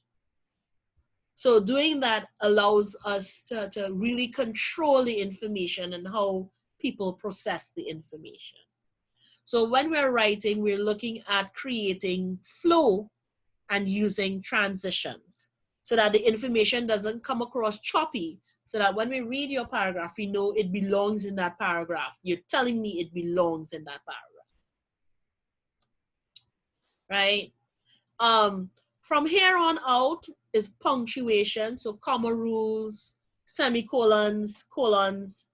So doing that allows us to really control the information and how people process the information. So when we're writing, we're looking at creating flow and using transitions. so that the information doesn't come across choppy, so that when we read your paragraph, we know it belongs in that paragraph. You're telling me it belongs in that paragraph, right? From here on out is punctuation, so comma rules, semicolons, colons,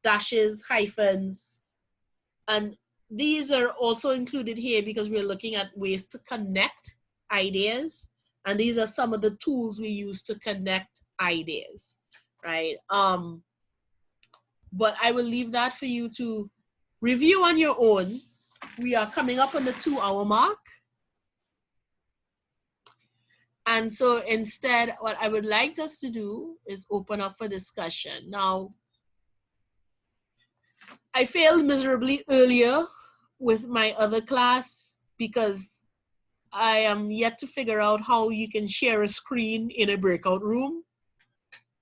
dashes, hyphens, and these are also included here because we're looking at ways to connect ideas, and these are some of the tools we use to connect ideas, right? But I will leave that for you to review on your own. We are coming up on the 2-hour mark. And so instead, what I would like us to do is open up for discussion. Now, I failed miserably earlier with my other class because I am yet to figure out how you can share a screen in a breakout room.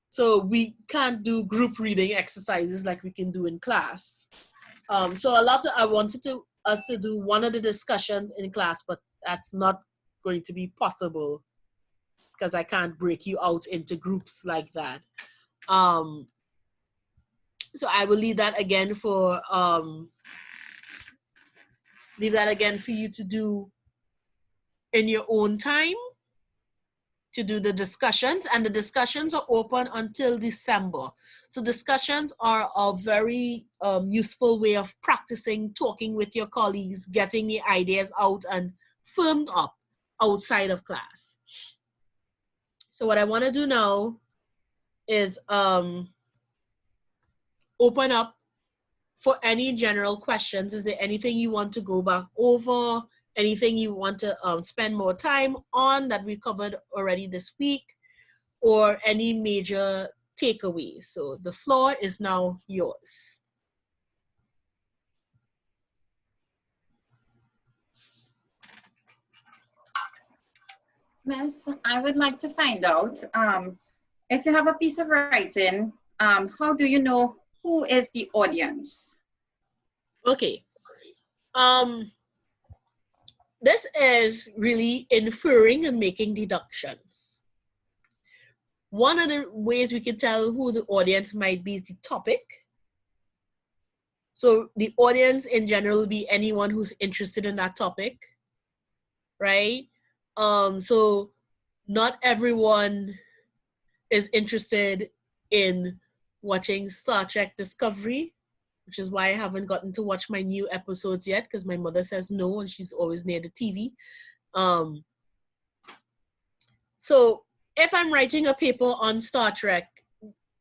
So we can't do group reading exercises like we can do in class. So I wanted us to do one of the discussions in class, but that's not going to be possible because I can't break you out into groups like that. So I will leave that again for you to do in your own time, to do the discussions, and the discussions are open until December. So discussions are a very useful way of practicing, talking with your colleagues, getting the ideas out and firmed up outside of class. So what I want to do now is open up for any general questions. Is there anything you want to go back over? Anything you want to spend more time on that we covered already this week? Or any major takeaways? So the floor is now yours. Miss, I would like to find out, if you have a piece of writing, how do you know who is the audience? Okay. This is really inferring and making deductions. One of the ways we can tell who the audience might be is the topic. So the audience in general will be anyone who's interested in that topic, right? So not everyone is interested in watching Star Trek Discovery, which is why I haven't gotten to watch my new episodes yet, because my mother says no and she's always near the TV. So if I'm writing a paper on Star Trek,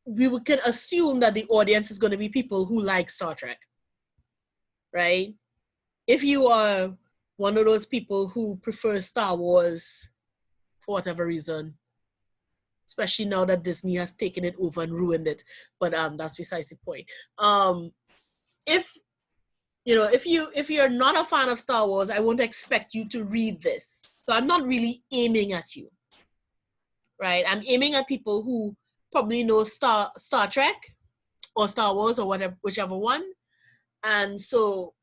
we can assume that the audience is going to be people who like Star Trek, right? If you are one of those people who prefer Star Wars for whatever reason, especially now that Disney has taken it over and ruined it, but that's besides the point. If you're not a fan of Star Wars, I won't expect you to read this. So I'm not really aiming at you, right? I'm aiming at people who probably know Star Trek or Star Wars or whatever, whichever one. And so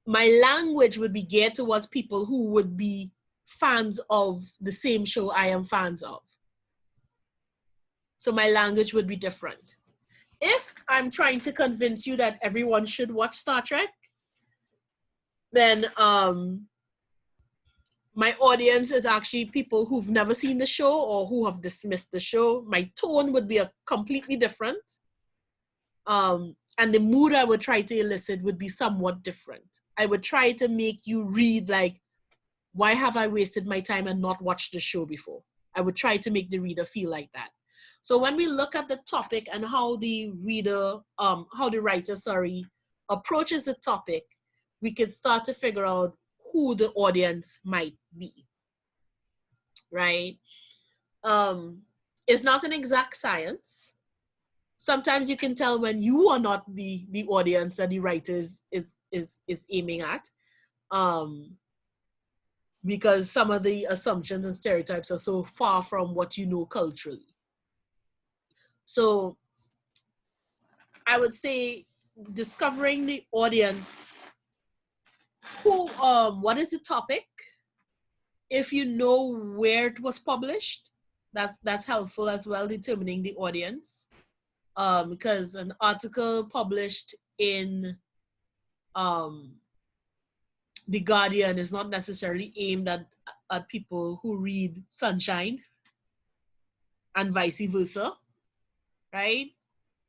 my language would be geared towards people who would be fans of the same show I am fans of. So my language would be different. If I'm trying to convince you that everyone should watch Star Trek, then my audience is actually people who've never seen the show or who have dismissed the show. My tone would be completely different. And the mood I would try to elicit would be somewhat different. I would try to make you read like, why have I wasted my time and not watched the show before? I would try to make the reader feel like that. So when we look at the topic and how the writer approaches the topic, we can start to figure out who the audience might be, right? It's not an exact science. Sometimes you can tell when you are not the audience that the writer is aiming at, because some of the assumptions and stereotypes are so far from what you know culturally. So I would say discovering the audience, what is the topic? If you know where it was published, that's helpful as well, determining the audience. Because an article published in The Guardian is not necessarily aimed at people who read Sunshine, and vice versa, right?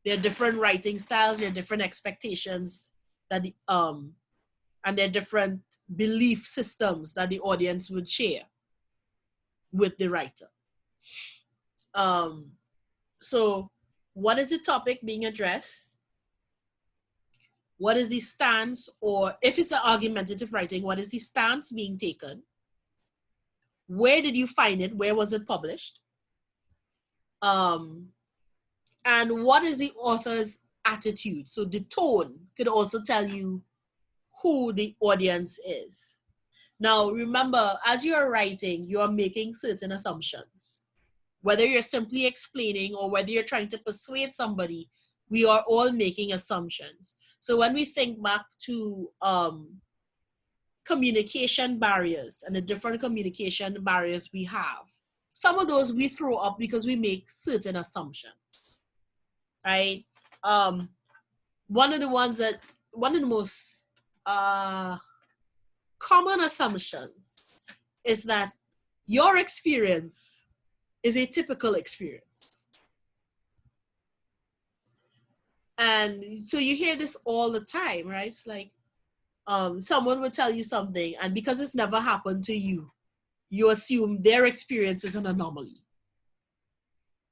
There are different writing styles, there are different expectations that and there are different belief systems that the audience would share with the writer. So what is the topic being addressed? What is the stance, or if it's an argumentative writing, what is the stance being taken? Where did you find it? Where was it published? And what is the author's attitude? So the tone could also tell you who the audience is. Now, remember, as you're writing, you're making certain assumptions. Whether you're simply explaining or whether you're trying to persuade somebody, we are all making assumptions. So when we think back to communication barriers and the different communication barriers we have, some of those we throw up because we make certain assumptions, right? One of the most common assumptions is that your experience is a typical experience. And so you hear this all the time, right? It's like someone will tell you something, and because it's never happened to you, you assume their experience is an anomaly,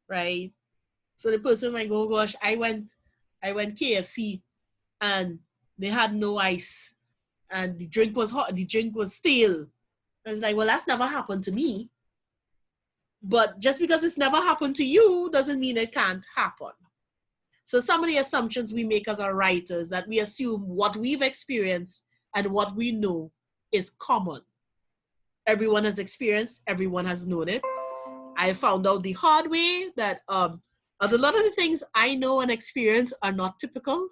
right? So the person might go, gosh, I went KFC and they had no ice and the drink was hot, the drink was stale. And it's like, well, that's never happened to me. But just because it's never happened to you doesn't mean it can't happen. So some of the assumptions we make as our writers, that we assume what we've experienced and what we know is common. Everyone has experienced, everyone has known it. I found out the hard way that a lot of the things I know and experience are not typical.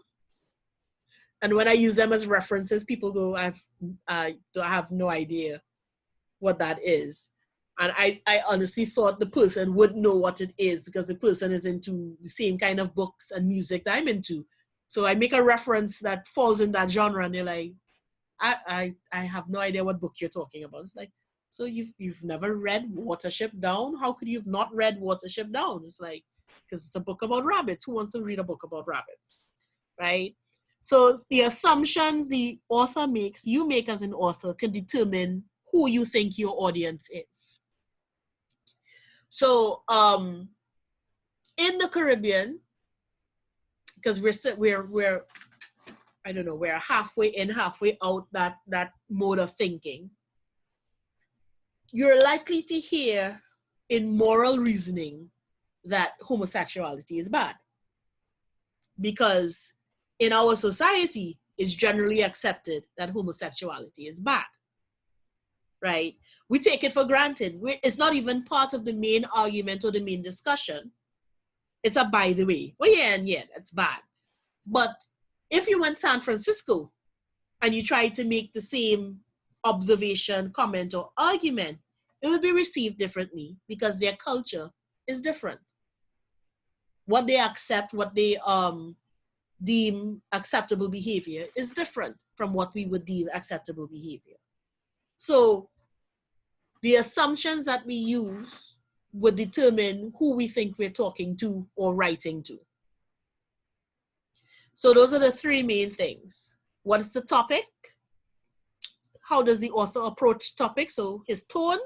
And when I use them as references, people go, I have no idea what that is. And I honestly thought the person would know what it is because the person is into the same kind of books and music that I'm into. So I make a reference that falls in that genre and they're like, I have no idea what book you're talking about. It's like, so you've never read Watership Down? How could you have not read Watership Down? It's like, because it's a book about rabbits. Who wants to read a book about rabbits, right? So the assumptions the author makes, you make as an author, can determine who you think your audience is. So in the Caribbean, because we're I don't know, we're halfway in, halfway out that mode of thinking, you're likely to hear in moral reasoning that homosexuality is bad. Because in our society, it's generally accepted that homosexuality is bad, right? We take it for granted. It's not even part of the main argument or the main discussion. It's a by the way. Well, yeah, that's bad. But if you went to San Francisco and you tried to make the same observation, comment, or argument, it would be received differently because their culture is different. What they accept, what they deem acceptable behavior is different from what we would deem acceptable behavior. So the assumptions that we use would determine who we think we're talking to or writing to. So those are the three main things. What is the topic? How does the author approach topic? So his tone.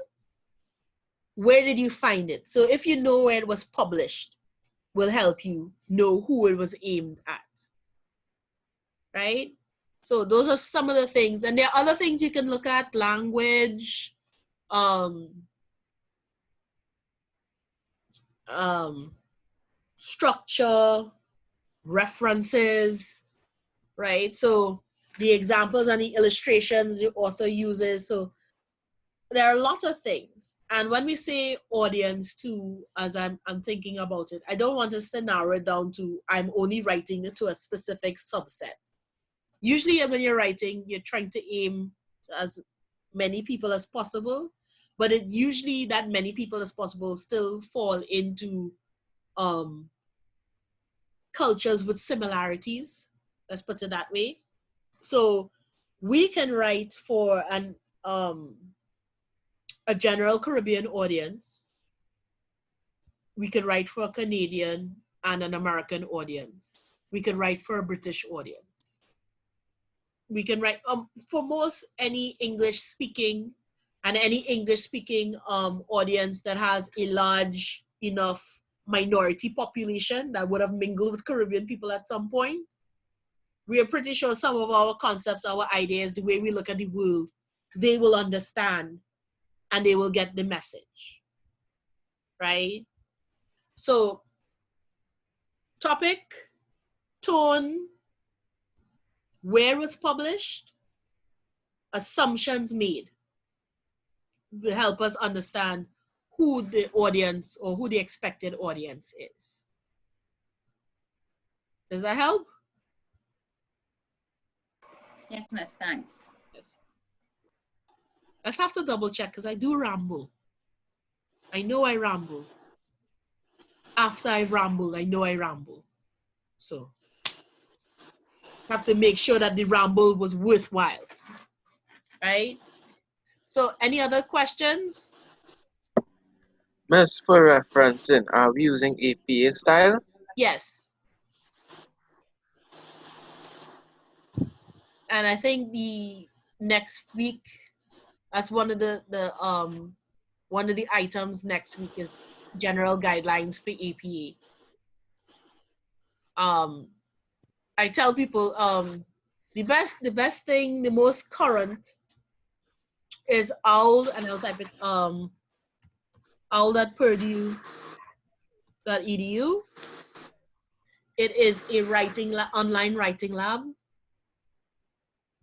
Where did you find it? So if you know where it was published, will help you know who it was aimed at. Right? So those are some of the things. And there are other things you can look at: language, structure, references, right? So the examples and the illustrations the author uses. So there are a lot of things. And when we say audience too, as I'm thinking about it, I don't want us to narrow it down to I'm only writing it to a specific subset. Usually when you're writing, you're trying to aim as many people as possible, but it usually that many people as possible still fall into cultures with similarities. Let's put it that way. So we can write for a general Caribbean audience. We could write for a Canadian and an American audience. We could write for a British audience. We can write for most any English speaking audience that has a large enough minority population that would have mingled with Caribbean people at some point. We are pretty sure some of our concepts, our ideas, the way we look at the world, they will understand and they will get the message, right? So topic, tone, where it was published, assumptions made will help us understand who the audience or who the expected audience is. Does that help? Yes, miss, thanks. Yes. Let's have to double check because I do ramble. I know I ramble. After I ramble, I know I ramble. So have to make sure that the ramble was worthwhile, right? So any other questions? Miss, for referencing, are we using APA style? Yes. And I think the next week, that's one of the items next week is general guidelines for APA. I tell people the best thing, the most current is OWL, and I'll type it owl.purdue.edu. It is a online writing lab,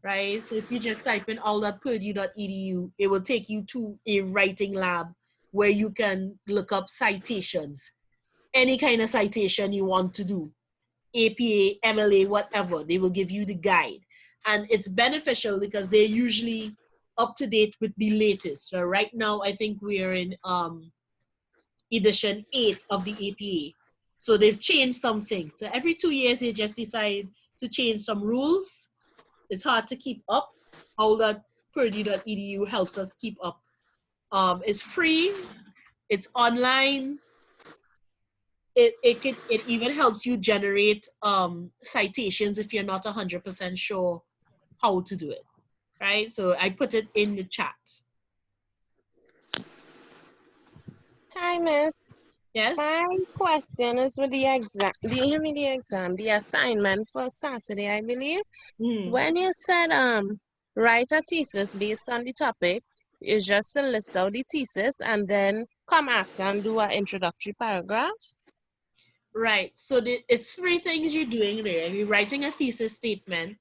right? So if you just type in owl.purdue.edu, it will take you to a writing lab where you can look up citations, any kind of citation you want to do, APA, MLA, whatever. They will give you the guide. And it's beneficial because they're usually up to date with the latest. So right now, I think we're in edition 8 of the APA. So they've changed some things. So every 2 years, they just decide to change some rules. It's hard to keep up. Owl.purdue.edu helps us keep up. It's free. It's online. It even helps you generate citations if you're not 100% sure how to do it, right? So I put it in the chat. Hi, Miss. Yes? My question is with the exam, the assignment for Saturday, I believe. When you said write a thesis based on the topic, it's just to list out the thesis and then come after and do an introductory paragraph? Right. So it's 3 things you're doing there. You're writing a thesis statement,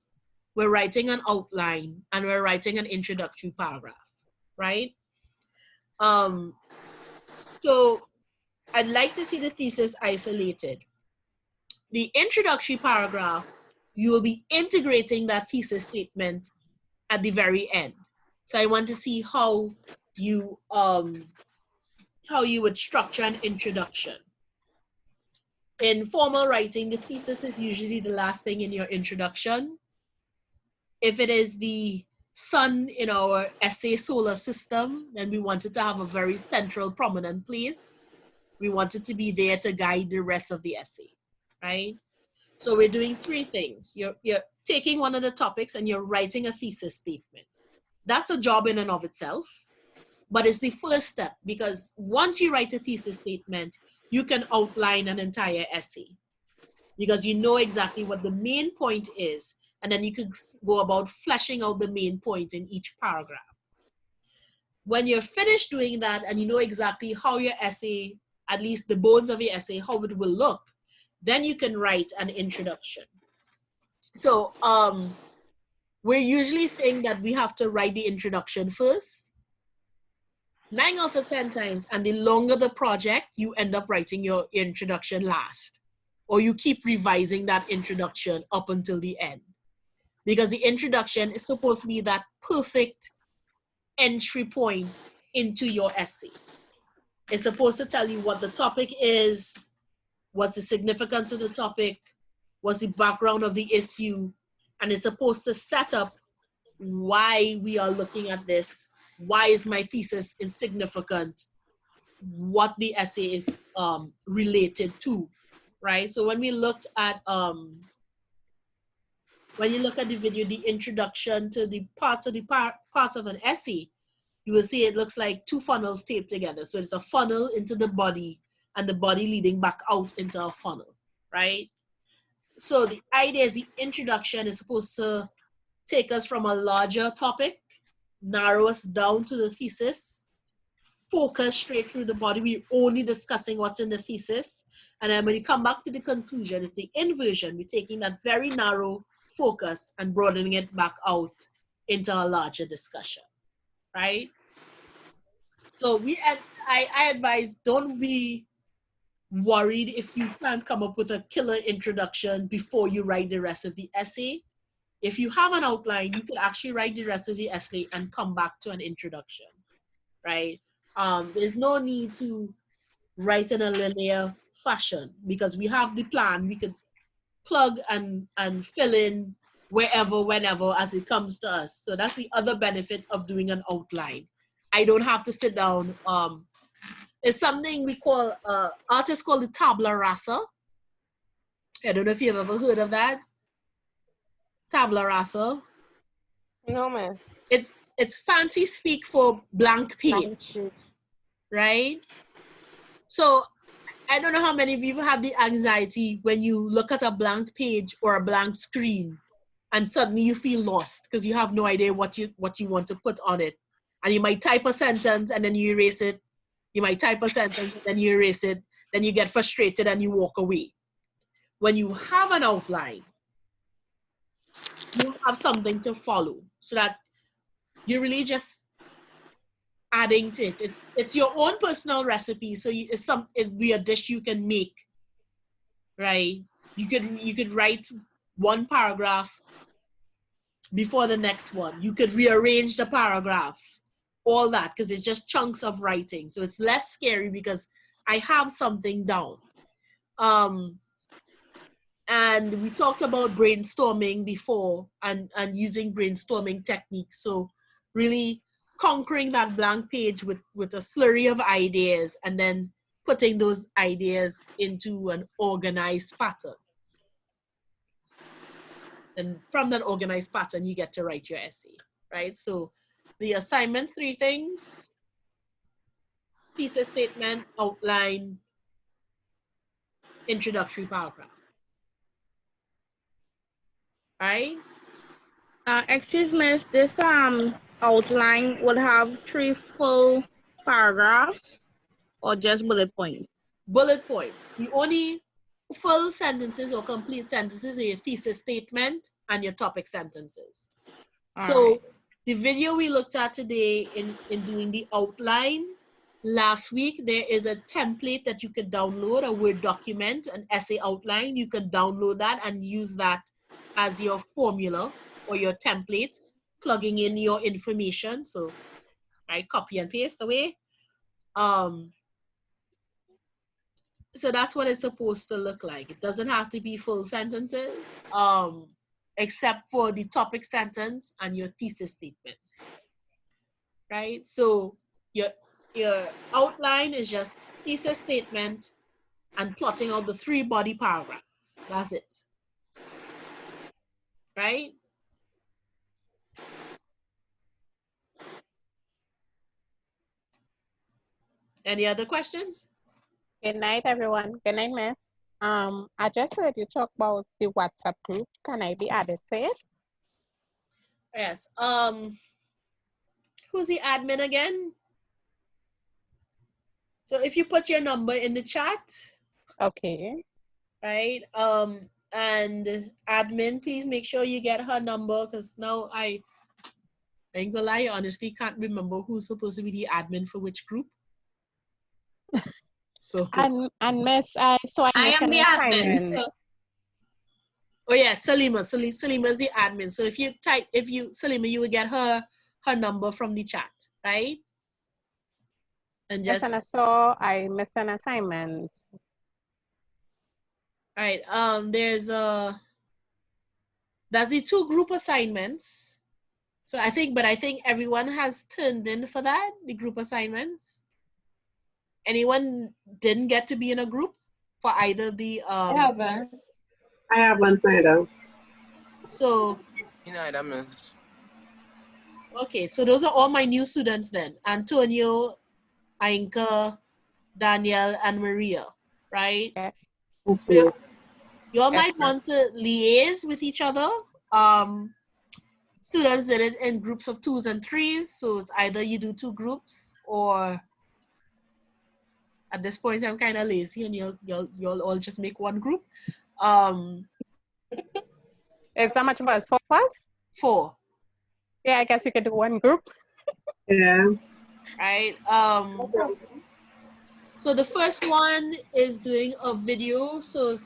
we're writing an outline, and we're writing an introductory paragraph, right? So I'd like to see the thesis isolated. The introductory paragraph, you will be integrating that thesis statement at the very end. So I want to see how you would structure an introduction. In formal writing, the thesis is usually the last thing in your introduction. If it is the sun in our essay solar system, then we want it to have a very central, prominent place. We want it to be there to guide the rest of the essay, right? So we're doing 3 things. You're taking one of the topics and you're writing a thesis statement. That's a job in and of itself, but it's the first step because once you write a thesis statement, you can outline an entire essay because you know exactly what the main point is, and then you can go about fleshing out the main point in each paragraph. When you're finished doing that and you know exactly how your essay, at least the bones of your essay, how it will look, then you can write an introduction. So we usually think that we have to write the introduction first. 9 out of 10 times, and the longer the project, you end up writing your introduction last, or you keep revising that introduction up until the end. Because the introduction is supposed to be that perfect entry point into your essay. It's supposed to tell you what the topic is, what's the significance of the topic, what's the background of the issue, and it's supposed to set up why we are looking at this, why is my thesis insignificant, what the essay is related to, right? So when we looked at, when you look at the video, the introduction to the parts of an essay, you will see it looks like two funnels taped together. So it's a funnel into the body and the body leading back out into a funnel, right? So the idea is the introduction is supposed to take us from a larger topic, narrow us down to the thesis, focus straight through the body. We're only discussing what's in the thesis. And then when you come back to the conclusion, it's the inversion. We're taking that very narrow focus and broadening it back out into a larger discussion, right? So I advise, don't be worried if you can't come up with a killer introduction before you write the rest of the essay. If you have an outline, you could actually write the rest of the essay and come back to an introduction, right? There's no need to write in a linear fashion because we have the plan. We could plug and fill in wherever, whenever, as it comes to us. So that's the other benefit of doing an outline. I don't have to sit down. It's something we call, artists call the tabla rasa. I don't know if you've ever heard of that. Tabla rasa. No, miss. It's fancy speak for blank page, right? So I don't know how many of you have the anxiety when you look at a blank page or a blank screen and suddenly you feel lost because you have no idea what you want to put on it. And you might type a sentence and then you erase it. You might type a sentence and then you erase it. Then you get frustrated and you walk away. When you have an outline, you have something to follow so that you're really just adding to it. It's your own personal recipe. So it'd be a dish you can make, right? You could write one paragraph before the next one. You could rearrange the paragraph, all that, because it's just chunks of writing. So it's less scary because I have something down. And we talked about brainstorming before and using brainstorming techniques. So really conquering that blank page with a slurry of ideas and then putting those ideas into an organized pattern. And from that organized pattern, you get to write your essay, right? So the assignment, 3 things: thesis statement, outline, introductory paragraph. Right? Excuse me, this outline would have 3 full paragraphs or just bullet points? Bullet points. The only full sentences or complete sentences are your thesis statement and your topic sentences. So the video we looked at today in doing the outline, last week, there is a template that you could download, a Word document, an essay outline. You can download that and use that as your formula or your template, plugging in your information. So, right, copy and paste away. So that's what it's supposed to look like. It doesn't have to be full sentences, except for the topic sentence and your thesis statement, right? So your outline is just thesis statement and plotting out the 3 body paragraphs. That's it, right? Any other questions? Good night, everyone. Good night, Miss. I just heard you talk about the WhatsApp group. Can I be added to it? Yes. Who's the admin again? So if you put your number in the chat. Okay. Right. And admin, please make sure you get her number, because now I ain't gonna lie, I honestly can't remember who's supposed to be the admin for which group. So and Miss, I am the admin. So. Oh yeah, Salima is the admin. So if you Salima, you will get her number from the chat, right? And Yes, just and I saw I missed an assignment. all right. That's the 2 group assignments. So I think everyone has turned in for that, the group assignments. Anyone didn't get to be in a group for either the I haven't. I haven't either. So That means. okay, so those are all my new students then. Antonio, Ainka, Danielle, and Maria, right? Yeah. So you all Yes, might want to liaise with each other. Students did it in groups of 2s and 3s. So it's either you do 2 groups, or at this point I'm kind of lazy and you'll all just make 1 group. It's how much of us? 4 of us? 4. Yeah, I guess you could do 1 group. Yeah. Right. So the first one is doing a video. So,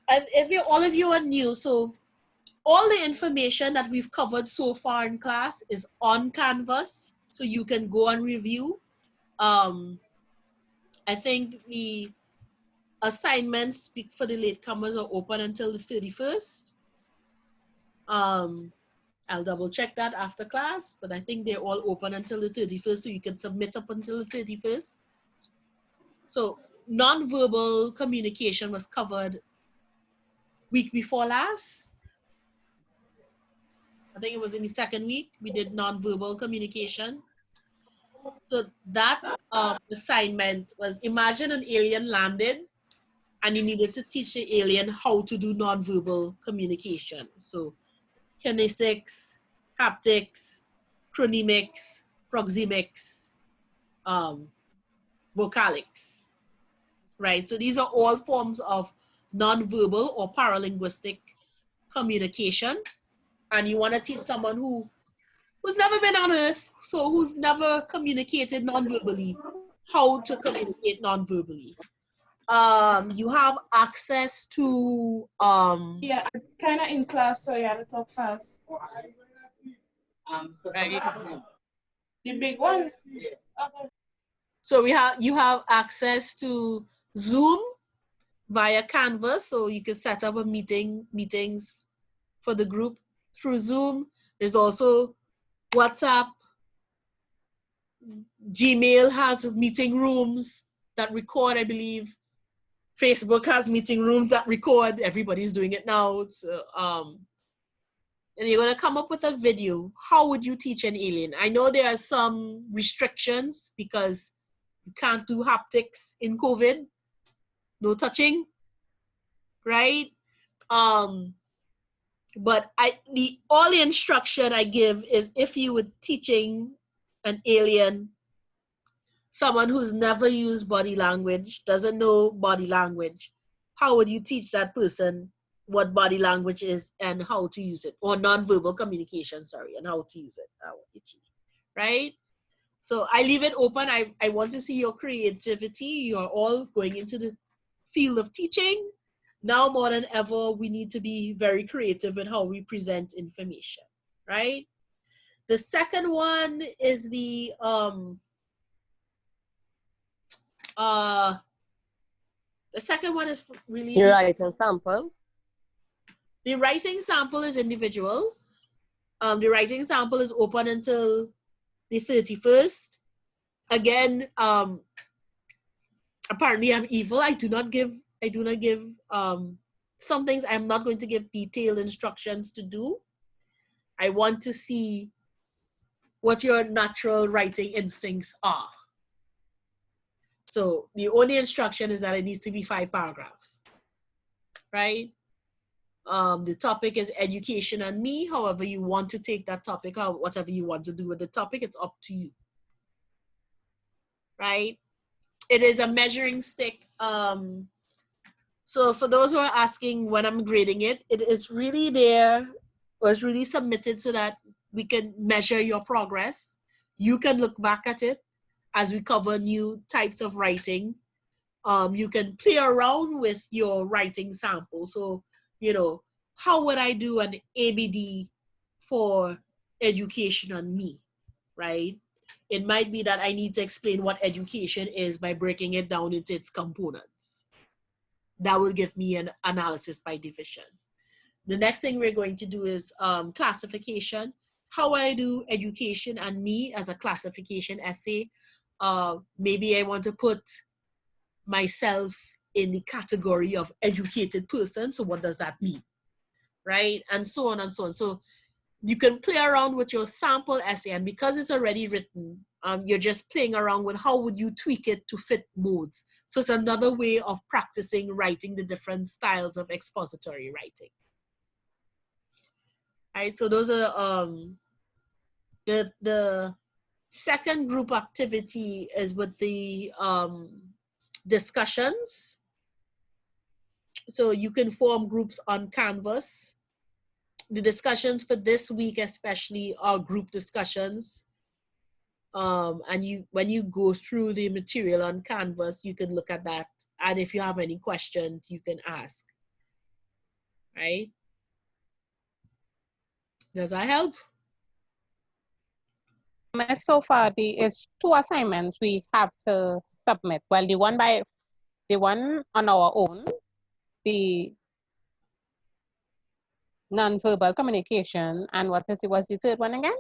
and if all of you are new, so all the information that we've covered so far in class is on Canvas, so you can go and review. I think the assignments for the latecomers are open until the 31st. I'll double check that after class, but I think they're all open until the 31st, so you can submit up until the 31st. So non-verbal communication was covered week before last. I think it was in the 2nd week, we did non-verbal communication. So that assignment was, imagine an alien landed and you needed to teach the alien how to do non-verbal communication. So kinesics, haptics, chronemics, proxemics, vocalics, right? So these are all forms of non-verbal or paralinguistic communication. And you want to teach someone who's never been on Earth, so who's never communicated non-verbally, how to communicate non-verbally. You have access to Yeah, I'm kind of in class, so you have to talk fast. Right. The big one. Okay. So you have access to Zoom via Canvas, so you can set up a meetings for the group through Zoom. There's also WhatsApp. Gmail has meeting rooms that record, I believe. Facebook has meeting rooms that record. Everybody's doing it now. So, and you're gonna come up with a video. How would you teach an alien? I know there are some restrictions because you can't do haptics in COVID. No touching, right? But all the instruction I give is if you were teaching an alien, someone who's never used body language, doesn't know body language, how would you teach that person what body language is and how to use it? Or nonverbal communication, sorry, and how to use it. Right? So I leave it open. I want to see your creativity. You're all going into the field of teaching. Now more than ever, we need to be very creative in how we present information, right? The second one is the second one is really the writing sample. The writing sample is individual. The writing sample is open until the 31st. Again, apparently I'm evil. I do not give some things I'm not going to give detailed instructions to do. I want to see what your natural writing instincts are. So the only instruction is that it needs to be 5 paragraphs, right? The topic is education and me. However you want to take that topic, or whatever you want to do with the topic, it's up to you, right? It is a measuring stick. So for those who are asking when I'm grading it, it is really there, was really submitted so that we can measure your progress. You can look back at it as we cover new types of writing. You can play around with your writing sample. So, how would I do an ABD for education on me, right? It might be that I need to explain what education is by breaking it down into its components. That will give me an analysis by division. The next thing we're going to do is classification. How I do education and me as a classification essay. Maybe I want to put myself in the category of educated person. So what does that mean? Right? And so on and so on. So you can play around with your sample essay, and because it's already written, you're just playing around with how would you tweak it to fit modes. So it's another way of practicing writing the different styles of expository writing. All right, so those are the second group activity is with the discussions. So you can form groups on Canvas. The discussions for this week especially are group discussions. And when you go through the material on Canvas, you can look at that. And if you have any questions, you can ask. Right? Does that help? So far, it's 2 assignments we have to submit. Well, the one on our own, the nonverbal communication, and what's the third one again?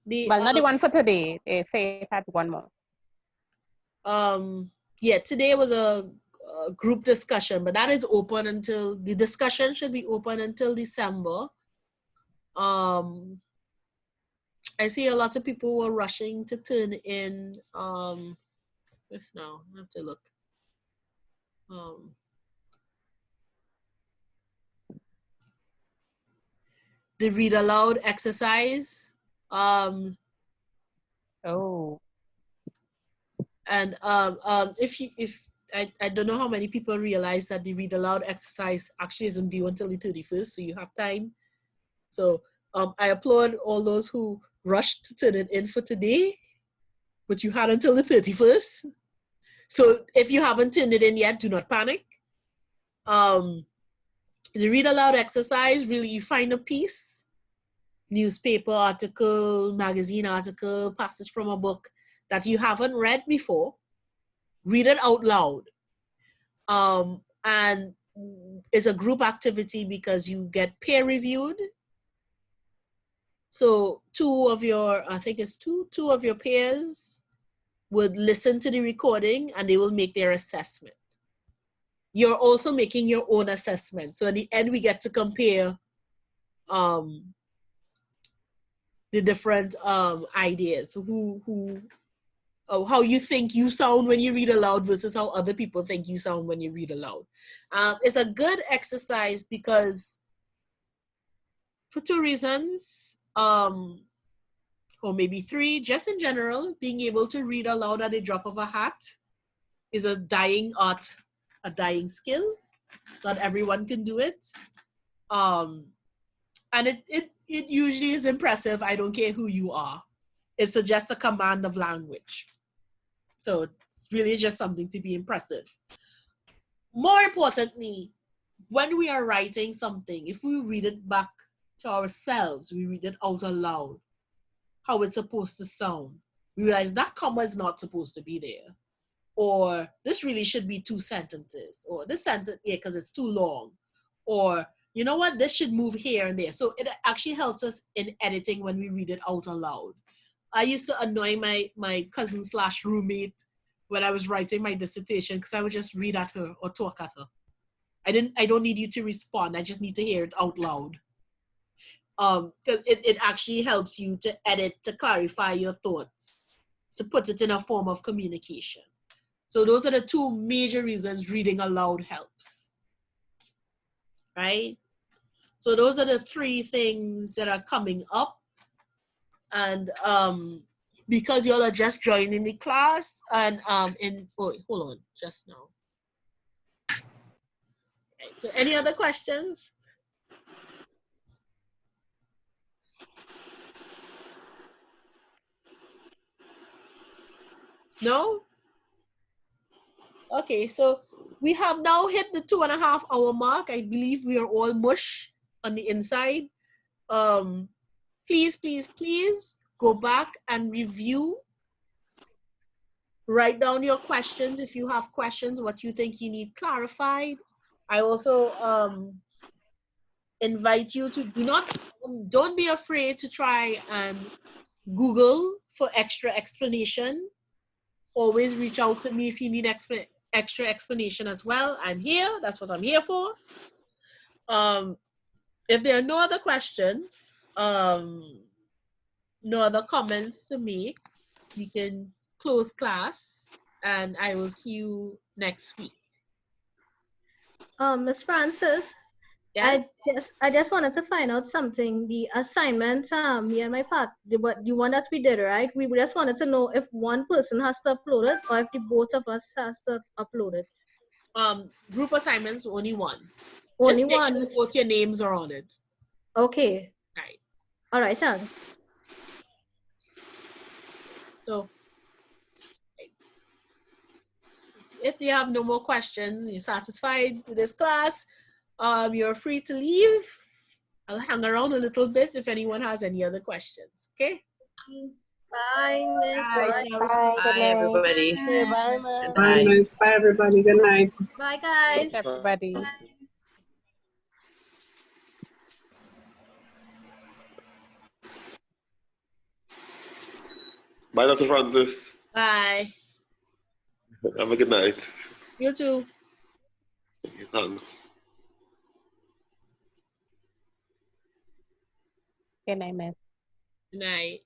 Not the one for today. They say it had one more. Yeah, today was a group discussion, but that is open until, the discussion should be open until December. I see a lot of people were rushing to turn in, if now, I have to look. The read aloud exercise. And if I don't know how many people realize that the read aloud exercise actually isn't due until the 31st, so you have time. So I applaud all those who rushed to turn it in for today, but you had until the 31st. So if you haven't turned it in yet, do not panic. The read aloud exercise, really, you find a piece, newspaper article, magazine article, passage from a book that you haven't read before, read it out loud. And it's a group activity because you get peer reviewed. So two of your peers would listen to the recording and they will make their assessment. You're also making your own assessment. So at the end, we get to compare the different ideas. How you think you sound when you read aloud versus how other people think you sound when you read aloud. It's a good exercise because for 2 reasons, or maybe 3, just in general, being able to read aloud at a drop of a hat is a dying art, a dying skill. Not everyone can do it. And it usually is impressive. I don't care who you are. It's just a command of language. So it's really just something to be impressive. More importantly, when we are writing something, if we read it back to ourselves, we read it out aloud, how it's supposed to sound. We realize that comma is not supposed to be there. Or this really should be 2 sentences. Or this sentence, yeah, because it's too long. Or, you know what, this should move here and there. So it actually helps us in editing when we read it out aloud. I used to annoy my cousin / roommate when I was writing my dissertation because I would just read at her or talk at her. I don't need you to respond. I just need to hear it out loud. Because it actually helps you to edit, to clarify your thoughts, to put it in a form of communication. So those are the 2 major reasons reading aloud helps, right? So those are the 3 things that are coming up. And because y'all are just joining the class and hold on, just now. Okay, so any other questions? No? Okay, so we have now hit the 2.5 hour mark. I believe we are all mush on the inside. Please, please, please go back and review write down your questions if you have questions, what you think you need clarified. I also invite you to don't be afraid to try and Google for extra explanation. Always reach out to me if you need extra explanation as well. I'm here. That's what I'm here for. If there are no other questions, no other comments to make, we can close class and I will see you next week. Miss Francis, yeah? I just wanted to find out something. The assignment, me and my the one that we did, right? We just wanted to know if one person has to upload it or if the both of us has to upload it. Group assignments, only one. Only just make one. sure both your names are on it. Okay. Right. All right, thanks. So, if you have no more questions, you're satisfied with this class, you're free to leave. I'll hang around a little bit if anyone has any other questions. Okay? Bye, Miss. Bye, everybody. Okay, bye, Good Bye, night. Miss. Bye, everybody. Good night. Bye, guys. Everybody. Bye, Dr. Francis. Bye. Have a good night. You too. Thanks. Good night, Miss. Good night.